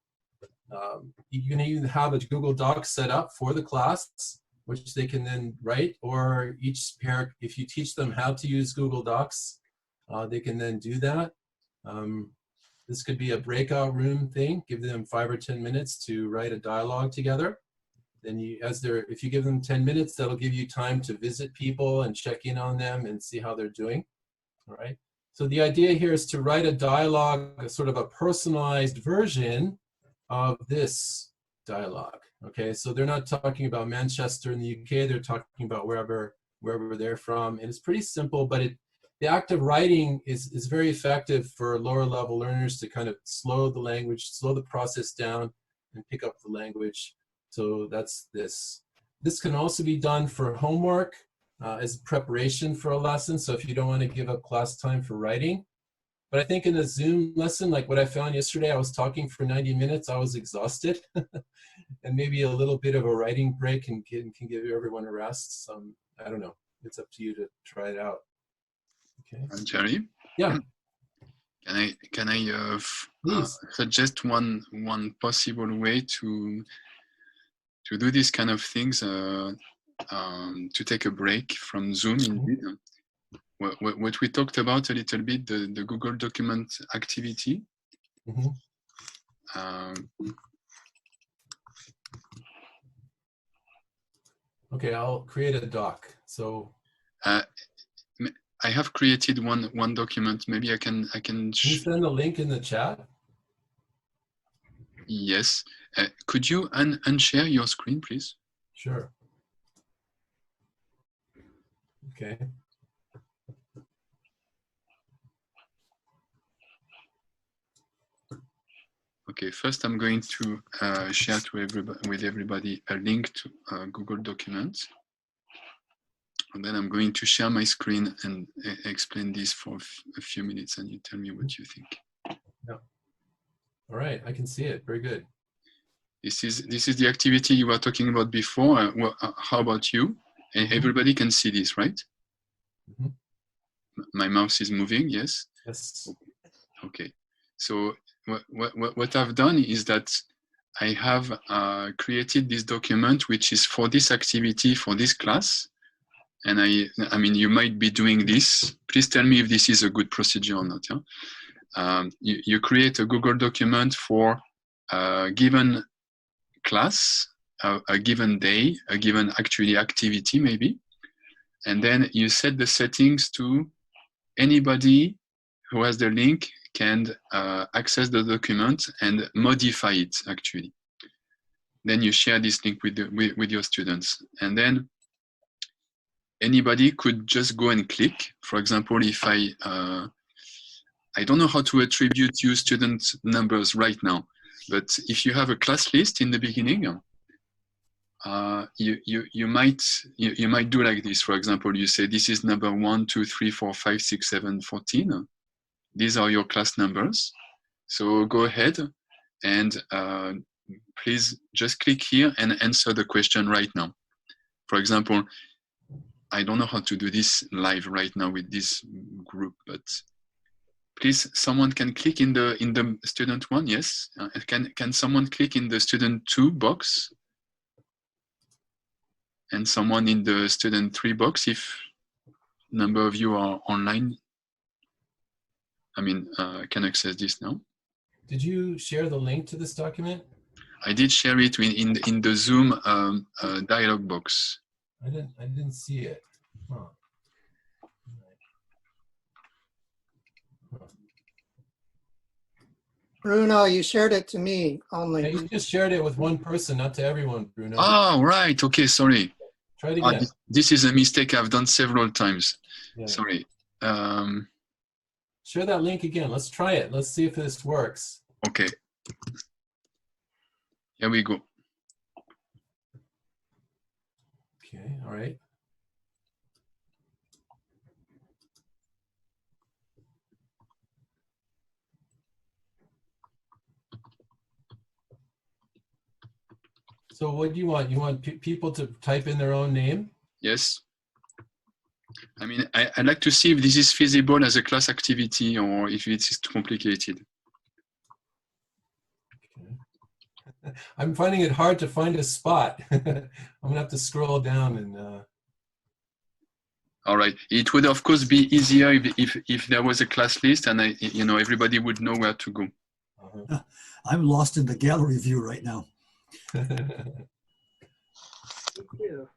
you can even have a Google Doc set up for the class, which they can then write, or each pair, if you teach them how to use Google Docs, they can then do that. This could be a breakout room thing. Give them 5 or 10 minutes to write a dialogue together. Then if you give them 10 minutes, that'll give you time to visit people and check in on them and see how they're doing. All right. So the idea here is to write a dialogue, a sort of a personalized version of this dialogue. Okay. So they're not talking about Manchester in the UK. They're talking about wherever they're from. And it's pretty simple, but the act of writing is very effective for lower level learners to kind of slow the language, slow the process down, and pick up the language. So that's this. This can also be done for homework as preparation for a lesson. So if you don't want to give up class time for writing. But I think in a Zoom lesson, like what I found yesterday, I was talking for 90 minutes, I was exhausted. And maybe a little bit of a writing break can give everyone a rest. I don't know. It's up to you to try it out. Okay. Jerry? Yeah. Can I suggest one possible way to do these kind of things, to take a break from Zoom indeed? what we talked about a little bit, the Google document activity. Okay, I'll create a doc. So I have created one document. Maybe I can. Can you send the link in the chat? Yes. Could you unshare your screen, please? Sure. Okay. Okay, first I'm going to share with everybody a link to Google Documents. And then I'm going to share my screen and explain this for a few minutes, and you tell me what you think. Yeah. All right, I can see it. Very good. This is the activity you were talking about before. How about you? Everybody can see this, right? My mouse is moving, yes? Yes. Okay. So what I've done is that I have created this document, which is for this activity, for this class. And I mean, you might be doing this. Please tell me if this is a good procedure or not. Yeah? You create a Google document for a given class, a given day, a given activity maybe. And then you set the settings to anybody who has the link can access the document and modify it actually. Then you share this link with your students. And then anybody could just go and click. For example, if I don't know how to attribute you student numbers right now, but if you have a class list in the beginning, you might do like this. For example, you say this is number 1, 2, 3, 4, 5, 6, 7, 14. These are your class numbers. So go ahead and please just click here and answer the question right now. For example, I don't know how to do this live right now with this group, but please, someone can click in the student 1, yes? Can someone click in the student 2 box? And someone in the student 3 box if number of you are online? I mean, can access this now. Did you share the link to this document? I did share it in the Zoom dialog box. I didn't see it. Huh. Bruno, you shared it to me only. Yeah, you just shared it with one person, not to everyone, Bruno. Oh, right. Okay, sorry. Try it again. This is a mistake I've done several times. Yeah. Sorry. Share that link again. Let's try it. Let's see if this works. Okay. Here we go. Okay, all right. So what do you want? You want people to type in their own name? Yes. I mean, I'd like to see if this is feasible as a class activity or if it is too complicated. Okay. I'm finding it hard to find a spot. I'm gonna have to scroll down and. All right. It would of course be easier if there was a class list and everybody would know where to go. I'm lost in the gallery view right now. Thank you.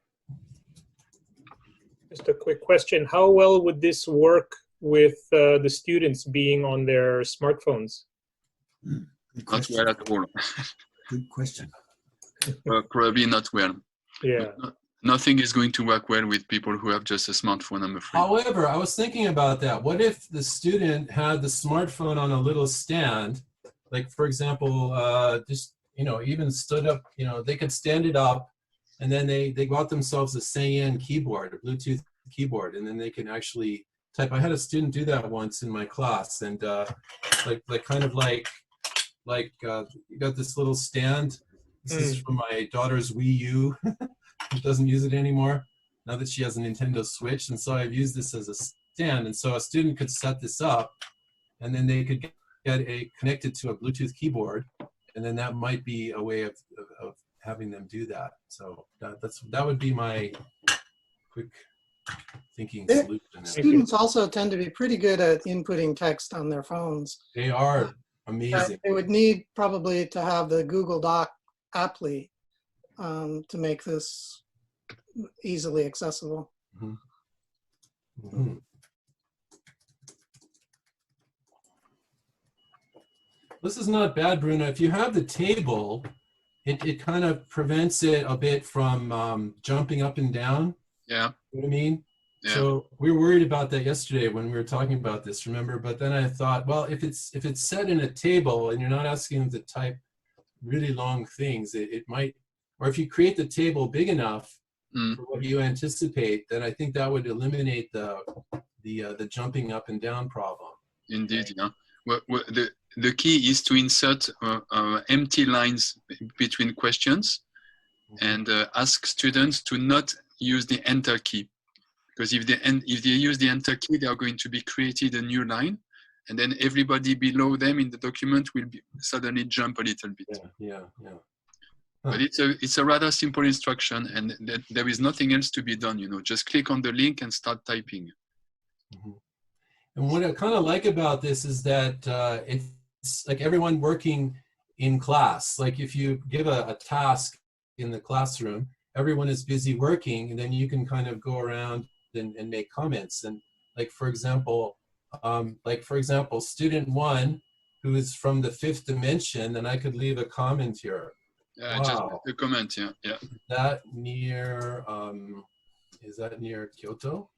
Just a quick question. How well would this work with the students being on their smartphones? Not well at all. Good question. Probably not well. Yeah. Nothing is going to work well with people who have just a smartphone, I'm afraid. However, I was thinking about that. What if the student had the smartphone on a little stand? Like, for example, just, even stood up, they could stand it up and then they got themselves a Cyan keyboard, a Bluetooth keyboard, and then they can actually type. I had a student do that once in my class, and you got this little stand. This is from my daughter's Wii U. She doesn't use it anymore now that she has a Nintendo Switch, and so I've used this as a stand. And so a student could set this up, and then they could get connected to a Bluetooth keyboard, and then that might be a way of having them do that. So that would be my quick thinking solution. Students also tend to be pretty good at inputting text on their phones. They are amazing. They would need probably to have the Google Doc apply to make this easily accessible. Mm-hmm. Mm-hmm. This is not bad, Bruno. If you have the table, it kind of prevents it a bit from jumping up and down. Yeah. You know what I mean? Yeah. So we were worried about that yesterday when we were talking about this, remember? But then I thought, well, if it's set in a table and you're not asking them to type really long things, it might, or if you create the table big enough for what you anticipate, then I think that would eliminate the jumping up and down problem. Indeed, yeah. Well, the key is to insert empty lines between questions and ask students to not use the enter key. Because if they use the enter key, they are going to be created a new line, and then everybody below them in the document will suddenly jump a little bit. Yeah. But it's a rather simple instruction, and there is nothing else to be done. Just click on the link and start typing. Mm-hmm. And what I kind of like about this is that it's like everyone working in class. Like if you give a task in the classroom, everyone is busy working, and then you can kind of go around and make comments. And like for example, student 1 who is from the 5th dimension, then I could leave a comment here. Yeah, wow. Just a comment, yeah. Is that near Kyoto?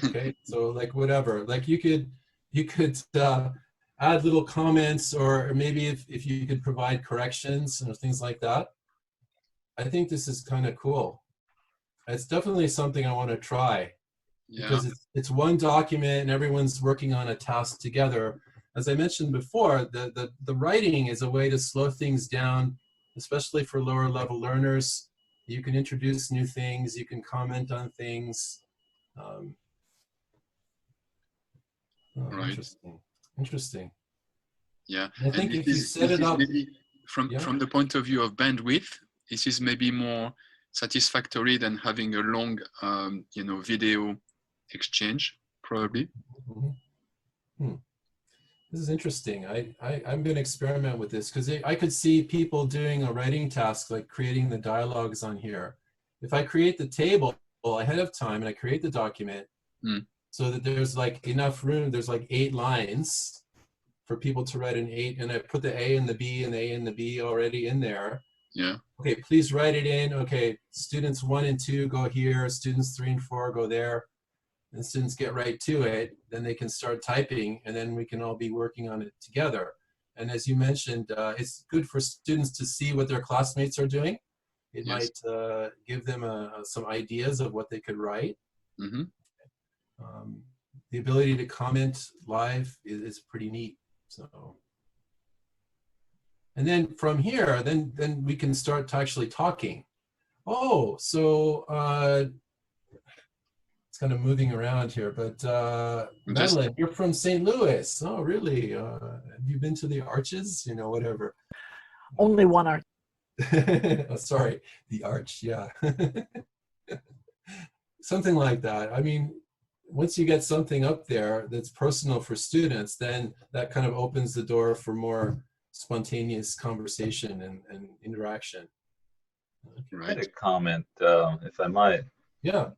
Okay, so like whatever, like you could add little comments, or maybe if you could provide corrections and things like that. I think this is kind of cool. It's definitely something I want to try, because it's one document and everyone's working on a task together. As I mentioned before, the writing is a way to slow things down, especially for lower level learners. You can introduce new things, you can comment on things. Right. Interesting. Yeah. I think if you set it up from the point of view of bandwidth, this is maybe more satisfactory than having a long, video exchange, probably. Mm-hmm. This is interesting. I'm going to experiment with this, because I could see people doing a writing task, like creating the dialogues on here. If I create the table ahead of time and I create the document, so that there's like enough room, there's like 8 lines for people to write an 8, and I put the A and the B and the A and the B already in there. Yeah. Okay, please write it in. Okay, students 1 and 2 go here, students 3 and 4 go there, and students get right to it. Then they can start typing, and then we can all be working on it together. And as you mentioned, it's good for students to see what their classmates are doing. It might give them some ideas of what they could write. Mm-hmm. The ability to comment live is pretty neat. So, and then from here, then we can start to actually talking. Oh, so it's kind of moving around here, but Madeline, you're from St. Louis. Oh, really? Have you been to the Arches? Whatever. Only one arch. Oh, sorry, the Arch. Yeah. Something like that. I mean, once you get something up there that's personal for students, then that kind of opens the door for more spontaneous conversation and interaction. I had a comment, if I might. Yeah.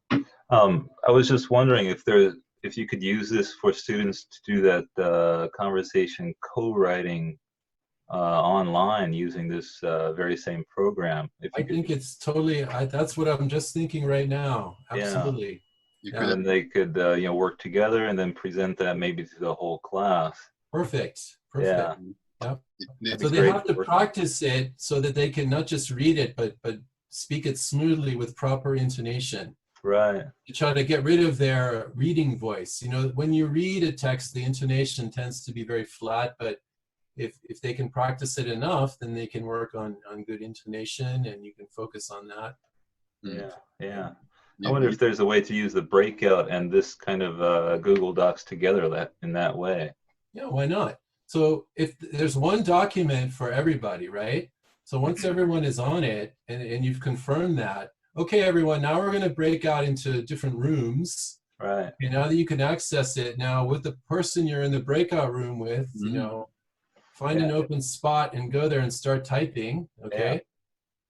I was just wondering if you could use this for students to do that conversation co-writing online using this very same program. I think it's totally, that's what I'm just thinking right now. Absolutely. Yeah. And they could work together and then present that maybe to the whole class. Perfect. Yeah. Yep. So they have to practice it so that they can not just read it, but speak it smoothly with proper intonation. Right. To try to get rid of their reading voice. When you read a text, the intonation tends to be very flat, but if they can practice it enough, then they can work on good intonation, and you can focus on that. Yeah. I wonder if there's a way to use the breakout and this kind of Google Docs together in that way. Yeah, why not? So if there's one document for everybody, right? So once everyone is on it and you've confirmed that, Okay, everyone, now we're going to break out into different rooms. Right. Okay, now that you can access it, now with the person you're in the breakout room with, you know, find an open spot and go there and start typing, okay?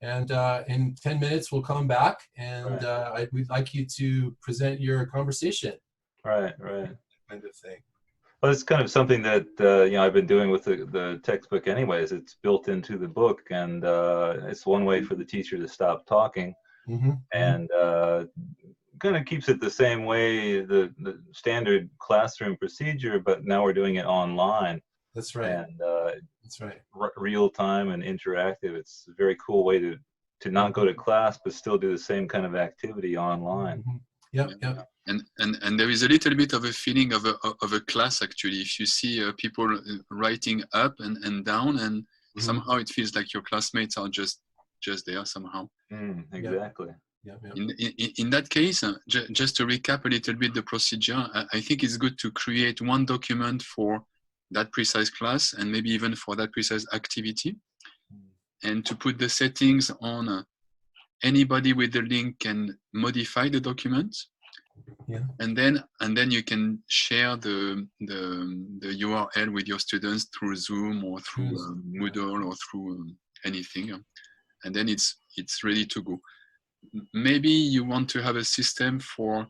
And in 10 minutes, we'll come back, and we'd like you to present your conversation. Right, right. Kind of thing. Well, it's kind of something that you know, I've been doing with the textbook anyways. It's built into the book, and it's one way for the teacher to stop talking, and kind of keeps it the same way, the standard classroom procedure, but now we're doing it online. That's right. And that's right. Real time and interactive. It's a very cool way to not go to class, but still do the same kind of activity online. Yep, yep. And there is a little bit of a feeling of a class, actually. If you see people writing up and down, and somehow it feels like your classmates are just there somehow. Exactly. In that case, just to recap a little bit the procedure, I think it's good to create one document for that precise class, and maybe even for that precise activity, and to put the settings on. Anybody with the link can modify the document, and then you can share the URL with your students through Zoom or through Moodle or through anything, and then it's ready to go. Maybe you want to have a system for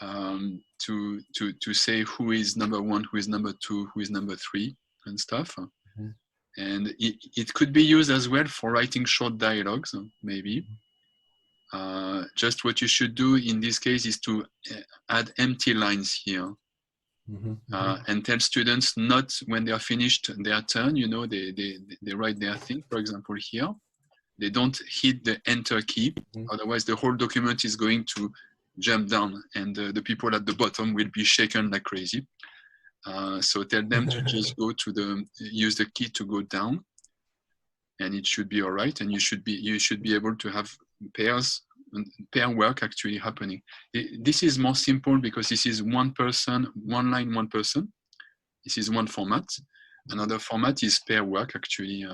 to say who is number one, who is number two, who is number three, and stuff. And it could be used as well for writing short dialogues, maybe. Just what you should do in this case is to add empty lines here, and tell students not when they are finished their turn, you know, they write their thing, for example, here. They don't hit the enter key, otherwise the whole document is going to jump down, and the people at the bottom will be shaken like crazy. So tell them to just go to use the key to go down, and it should be all right, and you should be able to have pair work actually happening. This is more simple because this is one person, one line, one person. This is one format. Another format is pair work actually.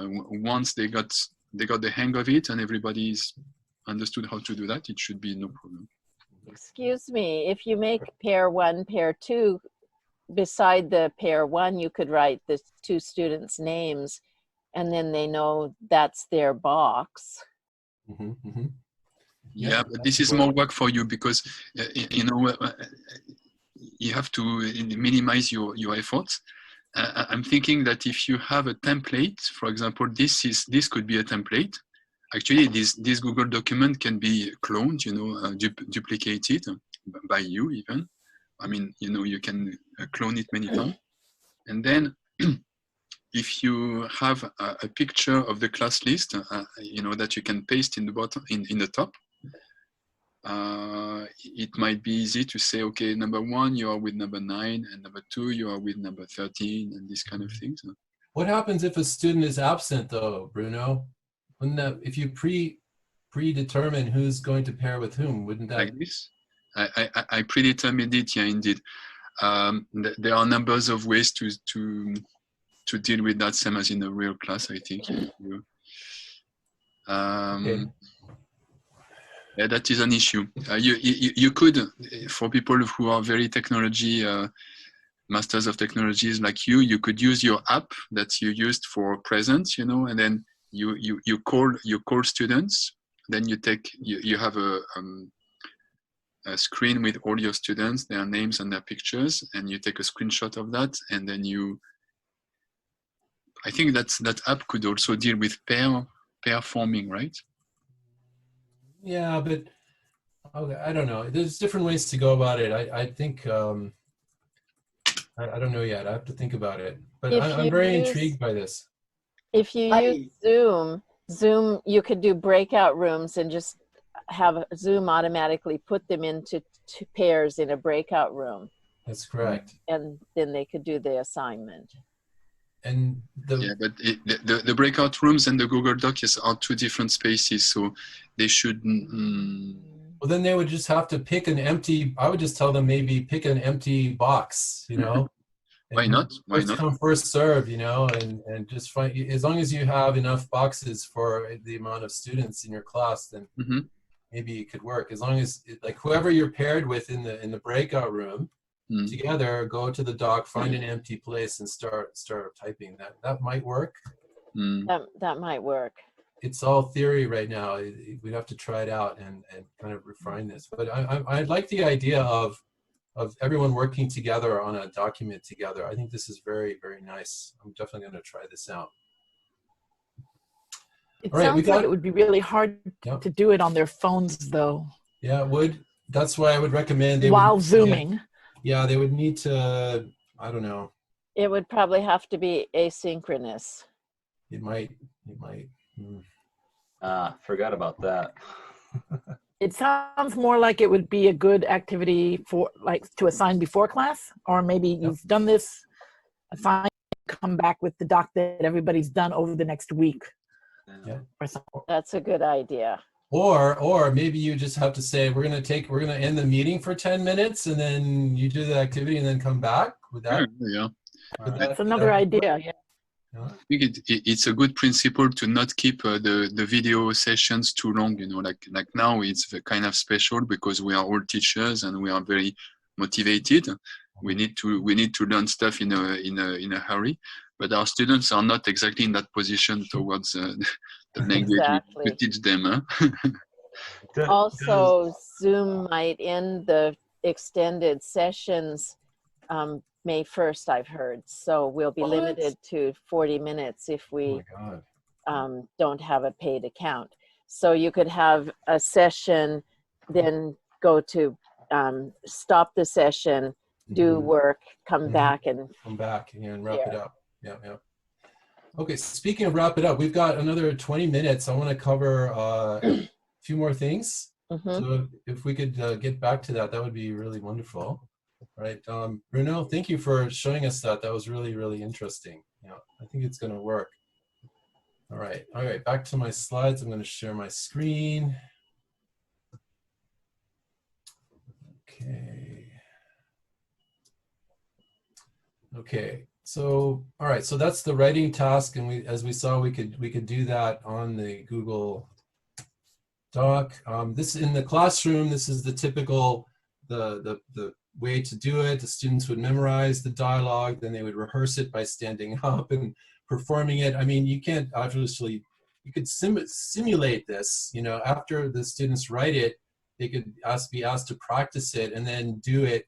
Once they got the hang of it and everybody's understood how to do that, it should be no problem. Excuse me, if you make pair one, pair two, beside the pair one, you could write the two students' names, and then they know that's their box. Yeah, but this is more work for you because you know you have to minimize your efforts. I'm thinking that if you have a template, for example, this could be a template. Actually, this Google document can be cloned, you know, duplicated by you even. I mean, you know, you can clone it many times. And then if you have a picture of the class list, you know, that you can paste in the bottom, in the top, it might be easy to say, okay, number one, you are with number 9, and number 2, you are with number 13, and these kind of things. What happens if a student is absent, though, Bruno? Wouldn't that, if you predetermine who's going to pair with whom, wouldn't that? Like this? I predetermined it, yeah, indeed. There are numbers of ways to deal with that, same as in a real class, I think. Okay. Yeah, that is an issue. You could, for people who are very technology, masters of technologies like you could use your app that you used for presents, you know, and then you call students. Then you have a screen with all your students, their names and their pictures, and you take a screenshot of that, and then I think that app could also deal with pair forming, right? Yeah, but okay, I don't know. There's different ways to go about it. I think I don't know yet. I have to think about it. But I'm very intrigued by this. If you use Zoom, you could do breakout rooms and just have Zoom automatically put them into two pairs in a breakout room. That's correct. And then they could do the assignment. And yeah, but the breakout rooms and the Google Doc are two different spaces, so they should. Well, then they would just have to pick an empty. I would just tell them maybe pick an empty box, you know. Why not? Why first not? come, first serve, you know, and just find, as long as you have enough boxes for the amount of students in your class, then maybe it could work, as long as like whoever you're paired with in the breakout room together, go to the dock, find an empty place, and start typing. That might work. That might work. It's all theory right now. We'd have to try it out and kind of refine this. But I like the idea of everyone working together on a document together. I think this is very, very nice. I'm definitely going to try this out. It All right, sounds like it would be really hard to do it on their phones, though. Yeah, it would. That's why I would recommend while Zooming. Yeah, they would need to. I don't know. It would probably have to be asynchronous. It might. Forgot about that. It sounds more like it would be a good activity for to assign before class, or maybe you've done this, assign, come back with the doc that everybody's done over the next week. Yeah. Or something. That's a good idea. Or maybe you just have to say we're gonna end the meeting for 10 minutes, and then you do the activity and then come back with that. Yeah. That's another idea. Yeah. I think it's a good principle to not keep the video sessions too long. You know, like now it's kind of special because we are all teachers and we are very motivated. We need to learn stuff in a hurry, but our students are not exactly in that position towards the language we teach them. Huh? Also, Zoom might end the extended sessions May 1st, I've heard. So we'll be limited to 40 minutes if we don't have a paid account. So you could have a session, then go to stop the session, do work, come back and wrap it up. Yeah. Okay, speaking of wrap it up, we've got another 20 minutes. I want to cover a few more things. So if we could get back to that, that would be really wonderful. All right, Bruno, thank you for showing us that. That was really, really interesting. Yeah, I think it's going to work. All right, back to my slides. I'm going to share my screen. Okay, so all right, so that's the writing task, and as we saw, we could do that on the Google Doc. This in the classroom. This is the typical the way to do it. The students would memorize the dialogue, then they would rehearse it by standing up and performing it. I mean, you can't obviously, you could simulate this, you know, after the students write it, they could be asked to practice it and then do it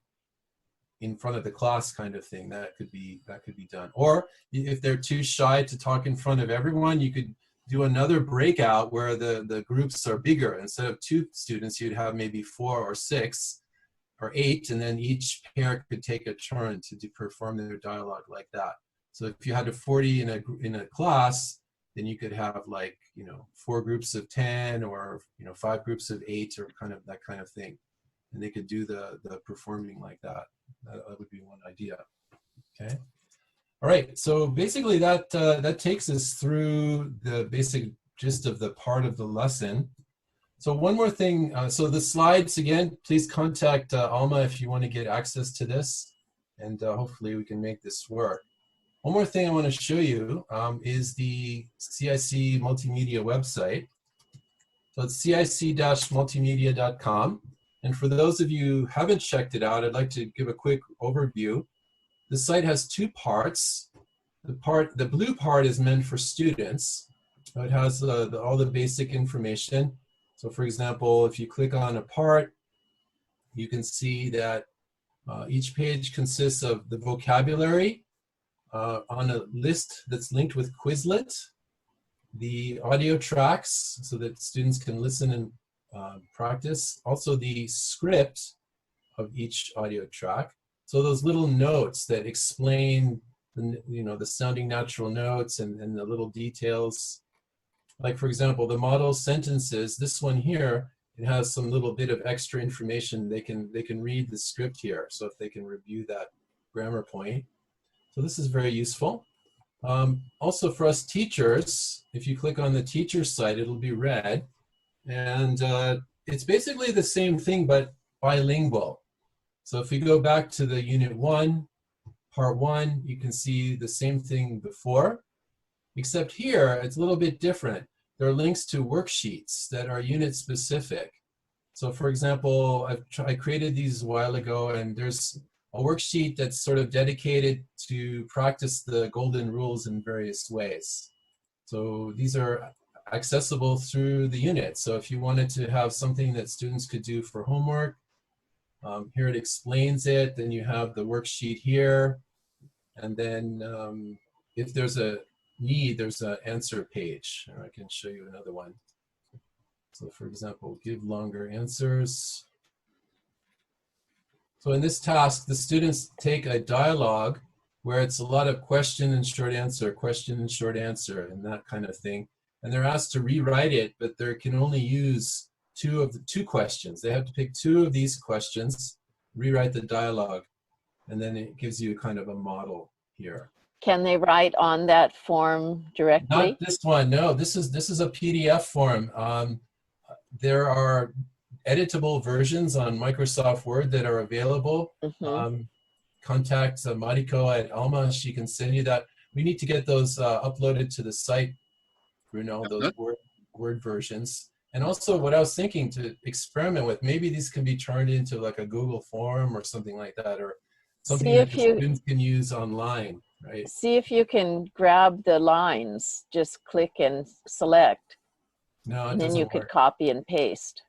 in front of the class kind of thing. That could be done. Or if they're too shy to talk in front of everyone, you could do another breakout where the groups are bigger. Instead of 2 students, you'd have maybe 4 or 6 or 8, and then each pair could take a turn to perform their dialogue like that. So if you had a 40 in a class, then you could have, like, you know, 4 groups of 10, or, you know, 5 groups of 8, or that kind of thing, and they could do the performing like that. That would be one idea. Okay. All right. So basically, that takes us through the basic gist of the part of the lesson. So one more thing, so the slides, again, please contact Alma if you want to get access to this, and hopefully we can make this work. One more thing I want to show you is the CIC Multimedia website. So it's cic-multimedia.com. And for those of you who haven't checked it out, I'd like to give a quick overview. The site has 2 parts. The blue part is meant for students. So it has all the basic information. So for example, if you click on a part, you can see that each page consists of the vocabulary on a list that's linked with Quizlet, the audio tracks so that students can listen and practice, also the script of each audio track. So those little notes that explain the sounding natural notes and the little details. Like, for example, the model sentences, this one here, it has some little bit of extra information. They can read the script here, so if they can review that grammar point. So this is very useful. Also for us teachers, if you click on the teacher site, it'll be red. And it's basically the same thing, but bilingual. So if we go back to the Unit 1, Part 1, you can see the same thing before. Except here, it's a little bit different. There are links to worksheets that are unit specific. So for example, I created these a while ago, and there's a worksheet that's sort of dedicated to practice the golden rules in various ways. So these are accessible through the unit. So if you wanted to have something that students could do for homework, here it explains it. Then you have the worksheet here. And then if there's a need, there's an answer page. Or I can show you another one. So for example, give longer answers. So in this task, the students take a dialogue where it's a lot of question and short answer, and that kind of thing. And they're asked to rewrite it, but they can only use two questions. They have to pick 2 of these questions, rewrite the dialogue, and then it gives you kind of a model here. Can they write on that form directly? Not this one, no. This is a PDF form. There are editable versions on Microsoft Word that are available. Contact Mariko at Alma. She can send you that. We need to get those uploaded to the site, Bruno, those Word versions. And also what I was thinking to experiment with, maybe these can be turned into like a Google form or something like that, or something that the students can use online, right? See if you can grab the lines, just click and select. No, and then you could copy and paste.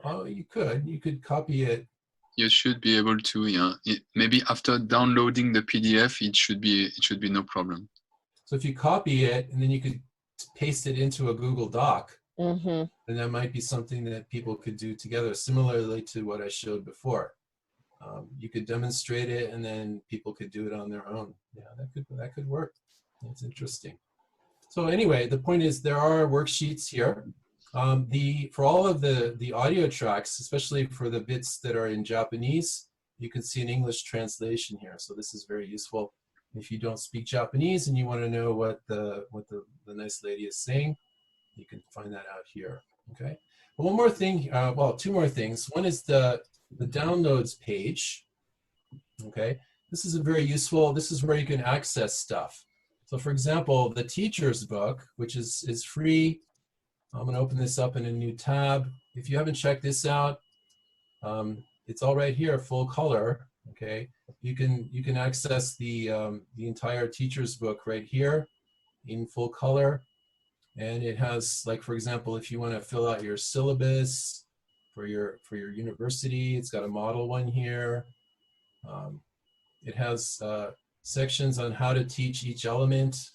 Oh, you could copy it. You should be able to, yeah. Maybe after downloading the PDF, it should be no problem. So if you copy it and then you could paste it into a Google Doc, then that might be something that people could do together, similarly to what I showed before. You could demonstrate it, and then people could do it on their own. Yeah, that could work. That's interesting. So anyway, the point is there are worksheets here. For all of the audio tracks, especially for the bits that are in Japanese, you can see an English translation here. So this is very useful if you don't speak Japanese and you want to know what the nice lady is saying. You can find that out here. Okay. But one more thing. Well, 2 more things. One is the downloads page. Okay. This is very useful. This is where you can access stuff. So for example, the teacher's book, which is free. I'm going to open this up in a new tab. If you haven't checked this out, it's all right here, full color. Okay, you can access the entire teacher's book right here in full color, and it has, like, for example, if you want to fill out your syllabus for your university, it's got a model one here. It has sections on how to teach each element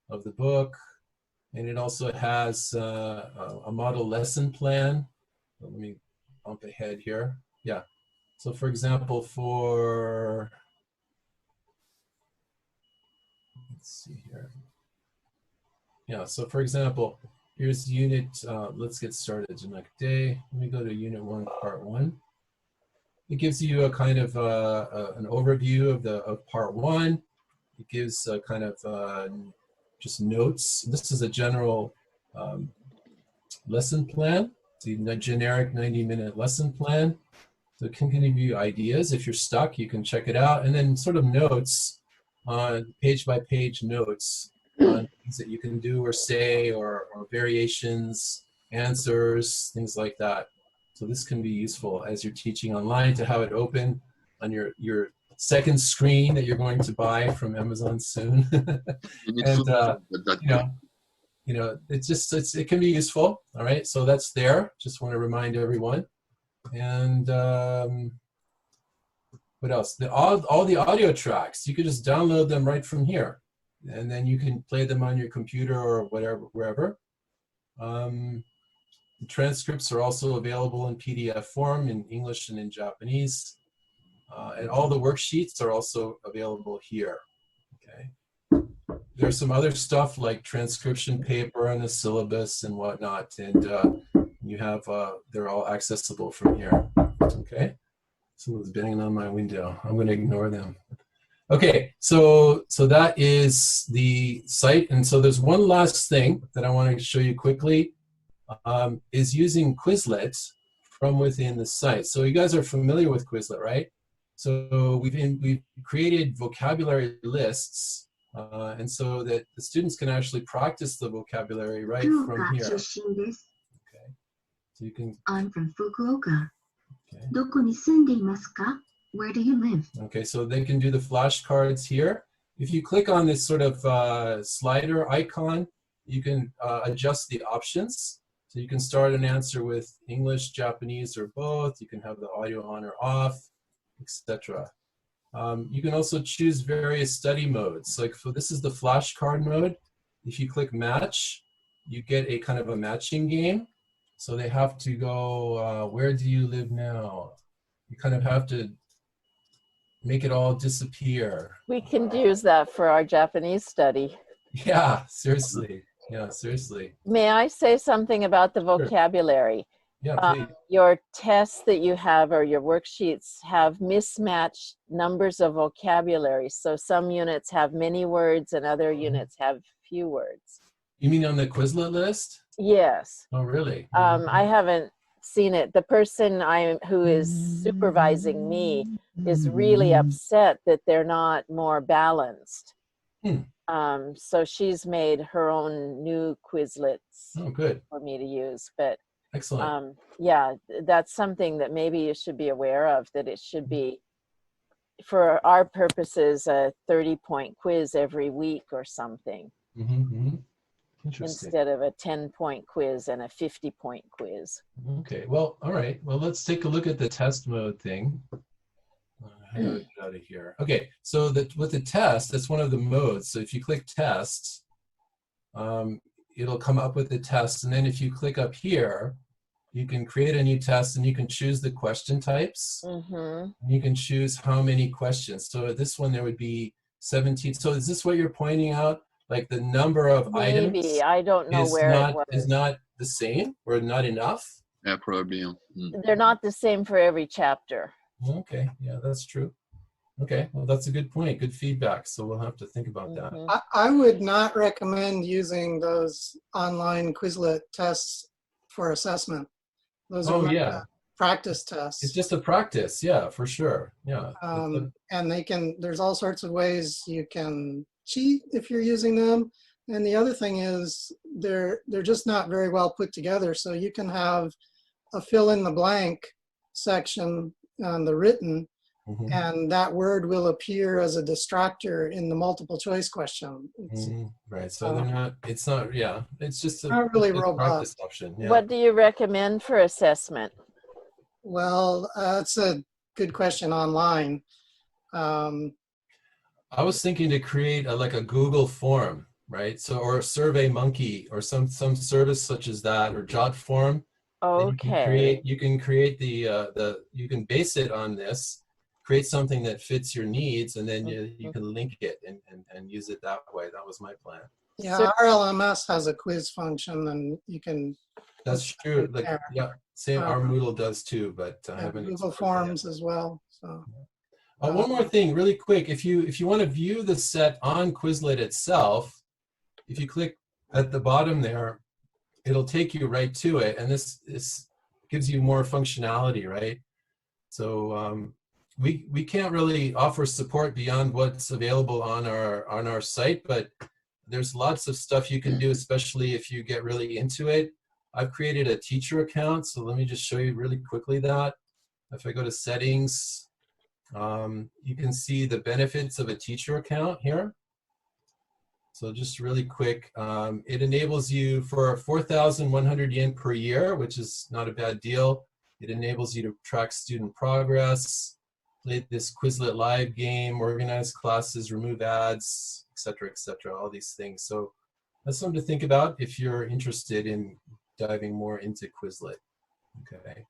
of the book. And it also has a model lesson plan. Let me bump ahead here. Yeah. So for example, let's see here. Yeah, so for example, here's unit, let's get started. Let me go to unit 1, part 1. It gives you a kind of an overview of part 1. It gives a kind of just notes. This is a general lesson plan. It's a generic 90-minute lesson plan. So it can give you ideas. If you're stuck, you can check it out. And then sort of notes, page-by-page notes on things that you can do or say, or variations, answers, things like that. So this can be useful as you're teaching online to have it open on your second screen that you're going to buy from Amazon soon. And it can be useful. All right, so that's there. Just want to remind everyone. And what else? All the audio tracks, you could just download them right from here, and then you can play them on your computer or wherever. The transcripts are also available in PDF form in English and in Japanese. And all the worksheets are also available here. Okay. There's some other stuff like transcription paper and a syllabus and whatnot, and you have they're all accessible from here. Okay. Someone's banging on my window. I'm going to ignore them. Okay, so that is the site, and so there's one last thing that I want to show you quickly, is using Quizlet from within the site. So you guys are familiar with Quizlet, right? So we've created vocabulary lists, and so that the students can actually practice the vocabulary right from here. Okay. So you can. I'm from Fukuoka. どこに住んでいますか? Where do you live? Okay, so they can do the flashcards here. If you click on this sort of slider icon, you can adjust the options. So you can start an answer with English, Japanese, or both. You can have the audio on or off, etc. You can also choose various study modes. Like, so this is the flashcard mode. If you click match, you get a kind of a matching game. So they have to go, where do you live now? You kind of have to make it all disappear. We can use that for our Japanese study. Yeah, seriously. Yeah, seriously. May I say something about the vocabulary? Yeah, please. Your tests that you have or your worksheets have mismatched numbers of vocabulary. So some units have many words and other units have few words. You mean on the Quizlet list? Yes. Oh, really? I haven't seen it. The person who is supervising me is really upset that they're not more balanced. So she's made her own new Quizlets for me to use. But excellent. Yeah, that's something that maybe you should be aware of, that it should be, for our purposes, a 30-point quiz every week or something. Instead of a 10-point quiz and a 50-point quiz. Okay, well, all right. Well, let's take a look at the test mode thing. How do I get out of here? Okay, so with the test, that's one of the modes. So if you click test, it'll come up with the test. And then if you click up here, you can create a new test and you can choose the question types. You can choose how many questions. So this one, there would be 17. So is this what you're pointing out? Like the number of items? Maybe, I don't know where it was. Is not the same or not enough? Yeah, probably. They're not the same for every chapter. Okay, yeah, that's true. Okay, well, that's a good point, good feedback. So we'll have to think about that. I would not recommend using those online Quizlet tests for assessment. Those are practice tests. It's just a practice, yeah, for sure. Yeah. And there's all sorts of ways you can cheat if you're using them. And the other thing is they're just not very well put together. So you can have a fill in the blank section on the written, and that word will appear as a distractor in the multiple choice question. Right, so they're not, it's not, yeah, it's just not really robust option. Yeah. What do you recommend for assessment? Well, that's a good question online. I was thinking to create like a Google form, right? So, or SurveyMonkey or some service such as that, or JotForm. Okay. You can create you can base it on this, create something that fits your needs, and then you can link it and use it that way. That was my plan. Yeah, our LMS has a quiz function, and you can. That's true. Like, yeah, same. Our Moodle does too, but I haven't. Google Forms as well. So. One more thing, really quick. If you want to view the set on Quizlet itself, if you click at the bottom there, it'll take you right to it, and this gives you more functionality, right? So we can't really offer support beyond what's available on our site, but there's lots of stuff you can do, especially if you get really into it. I've created a teacher account, so let me just show you really quickly that. If I go to settings, you can see the benefits of a teacher account here. So just really quick, it enables you for 4,100 yen per year, which is not a bad deal. It enables you to track student progress, play this Quizlet live game, organize classes, remove ads, etc., all these things. So that's something to think about if you're interested in diving more into Quizlet. Okay,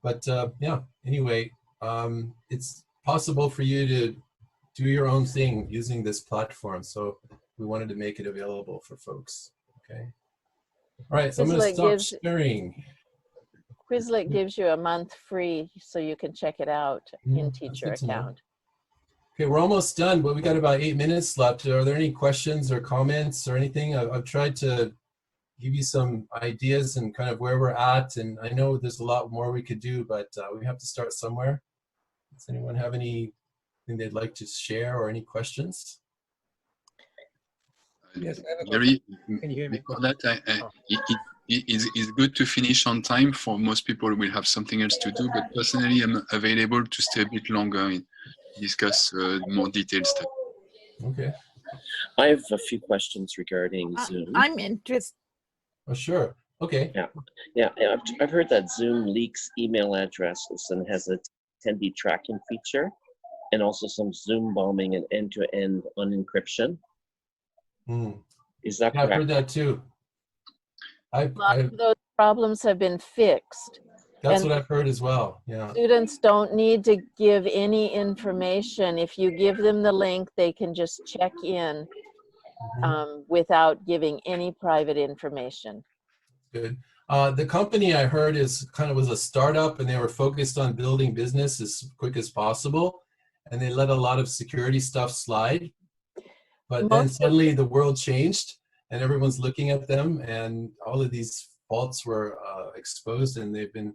but yeah, anyway, it's possible for you to do your own thing using this platform. So we wanted to make it available for folks. Okay. All right, so I'm going to stop sharing. Quizlet gives you a month free, so you can check it out in teacher account. Okay, we're almost done, but we got about 8 minutes left. Are there any questions or comments or anything? I've tried to give you some ideas and kind of where we're at, and I know there's a lot more we could do, but we have to start somewhere. Does anyone have anything they'd like to share or any questions? Yes, I have a Gary, question. Can you hear me? before that, it's good to finish on time. For most people, will have something else to do. But personally, I'm available to stay a bit longer and discuss more detailed stuff. Okay. I have a few questions regarding Zoom. I'm interested. Oh, sure. Okay. Yeah. I've heard that Zoom leaks email addresses and has a attendee tracking feature, and also some Zoom bombing and end-to-end unencryption. Is that correct? I've heard that too. A lot of those problems have been fixed. That's what I've heard as well. Yeah. Students don't need to give any information. If you give them the link, they can just check in without giving any private information. Good. The company I heard was a startup, and they were focused on building business as quick as possible, and they let a lot of security stuff slide. But then suddenly the world changed, and everyone's looking at them, and all of these faults were exposed, and they've been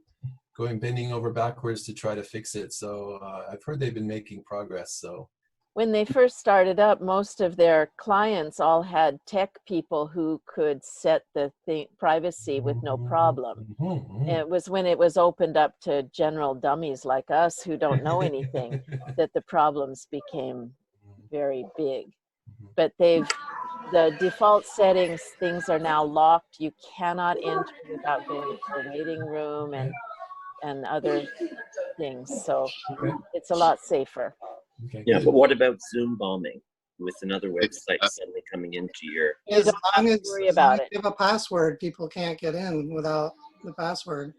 bending over backwards to try to fix it. So I've heard they've been making progress. So when they first started up, most of their clients all had tech people who could set the privacy with no problem. It was when it was opened up to general dummies like us who don't know anything that the problems became very big. But the default settings, things are now locked. You cannot enter without going to the waiting room and other things. So it's a lot safer. Yeah, but what about Zoom bombing with another website suddenly coming into your? As long as worry about it. you have a password, people can't get in without the password.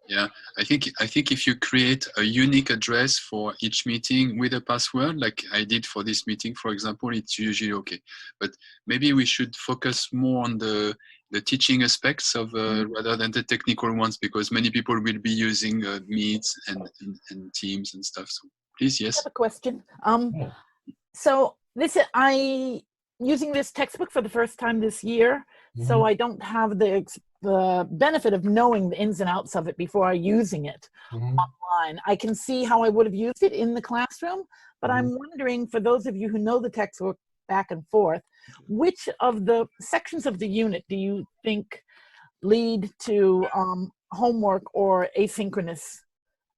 Yeah, I think if you create a unique address for each meeting with a password, like I did for this meeting, for example, it's usually okay. But maybe we should focus more on the teaching aspects of rather than the technical ones, because many people will be using Meets and Teams and stuff. So please, yes. I have a question. So using this textbook for the first time this year, so I don't have the benefit of knowing the ins and outs of it before using it online. I can see how I would have used it in the classroom, but I'm wondering, for those of you who know the textbook back and forth, which of the sections of the unit do you think lead to homework or asynchronous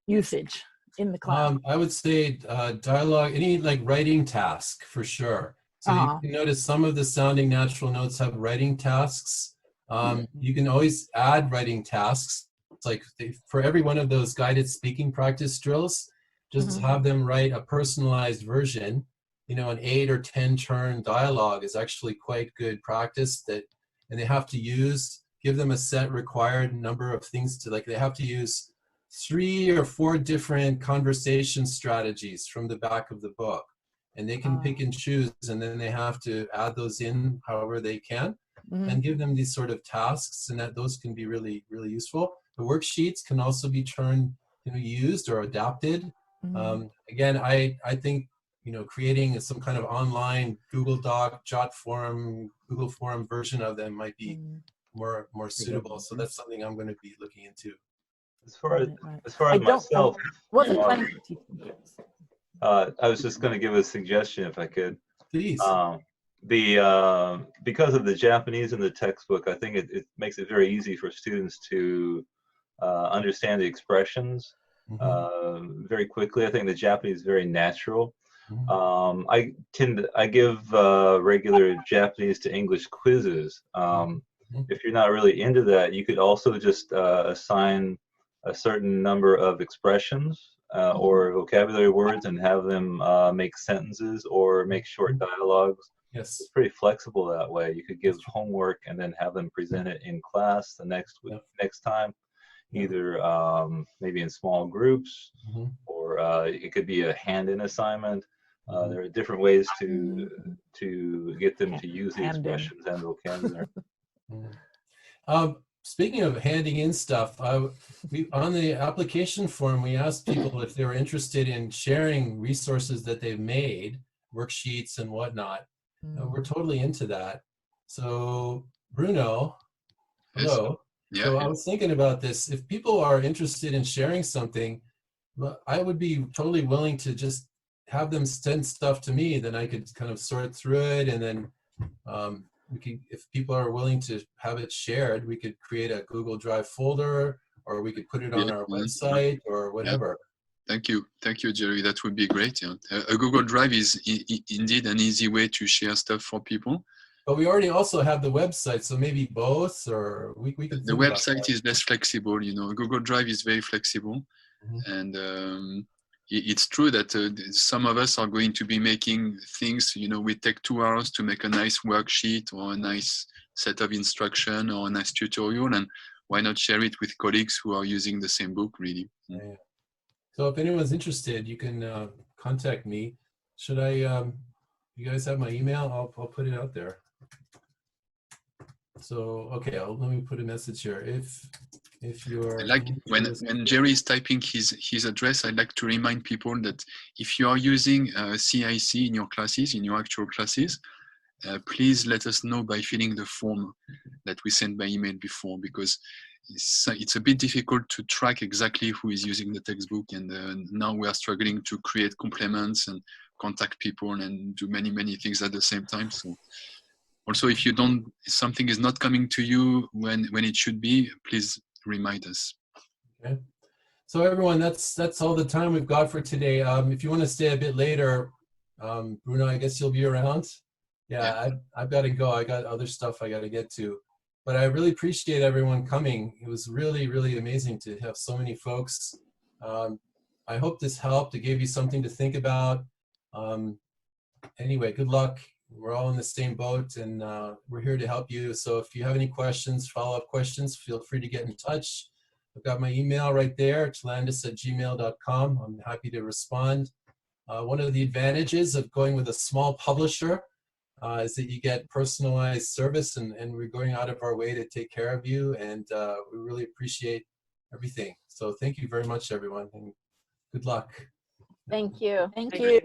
usage in the class? I would say dialogue, any like writing task for sure. So you can notice some of the sounding natural notes have writing tasks. You can always add writing tasks. It's like for every one of those guided speaking practice drills, just have them write a personalized version. You know, an 8 or 10 turn dialogue is actually quite good practice and they have to give them a set required number of things they have to use 3 or 4 different conversation strategies from the back of the book. And they can pick and choose, and then they have to add those in however they can and give them these sort of tasks, and those can be really, really useful. The worksheets can also be used or adapted. Again, I think, creating some kind of online Google Doc, Jot form, Google form version of them might be more suitable. So that's something I'm going to be looking into. As far as myself, wasn't planning to teach them. I was just going to give a suggestion if I could. Please. Because of the Japanese in the textbook, I think it makes it very easy for students to understand the expressions very quickly. I think the Japanese is very natural. I give regular Japanese to English quizzes. If you're not really into that, you could also just assign a certain number of expressions or vocabulary words and have them make sentences or make short dialogues. Yes. It's pretty flexible that way. You could give homework and then have them present it in class the next time, either maybe in small groups or it could be a hand-in assignment. There are different ways to get them to use the expressions and vocabulary. Speaking of handing in stuff, on the application form, we asked people if they were interested in sharing resources that they've made, worksheets and whatnot. We're totally into that. So, Bruno, hello. Yeah. So I was thinking about this. If people are interested in sharing something, I would be totally willing to just have them send stuff to me. Then I could kind of sort through it and then we could, if people are willing to have it shared, we could create a Google Drive folder, or we could put it on our website or whatever. Thank you, Jerry. That would be great. Yeah, a Google Drive is indeed an easy way to share stuff for people. But we already also have the website, so maybe both, or we could. The website is less flexible. You know, Google Drive is very flexible, and it's true that some of us are going to be making things. You know, we take 2 hours to make a nice worksheet or a nice set of instruction or a nice tutorial, and why not share it with colleagues who are using the same book, really? Yeah. So if anyone's interested, you can contact me. Should I, you guys have my email? I'll put it out there. So, okay, let me put a message here. If you're... I like when Jerry is typing his address, I'd like to remind people that if you are using CIC in your classes, in your actual classes, please let us know by filling the form that we sent by email before, because it's a bit difficult to track exactly who is using the textbook, and now we are struggling to create complements and contact people and do many things at the same time. So also, if you don't, something is not coming to you when it should be, please remind us. Okay. So everyone, that's all the time we've got for today. If you want to stay a bit later, Bruno, I guess you'll be around. Yeah. I've got to go. I got other stuff I got to get to. But I really appreciate everyone coming. It was really amazing to have so many folks. I hope this helped. It gave you something to think about. Anyway, good luck. We're all in the same boat, and we're here to help you. So if you have any questions, follow-up questions, feel free to get in touch. I've got my email right there, tlandis@gmail.com. I'm happy to respond. One of the advantages of going with a small publisher is that you get personalized service, and we're going out of our way to take care of you, and we really appreciate everything. So thank you very much, everyone, and good luck. Thank you. Thank you.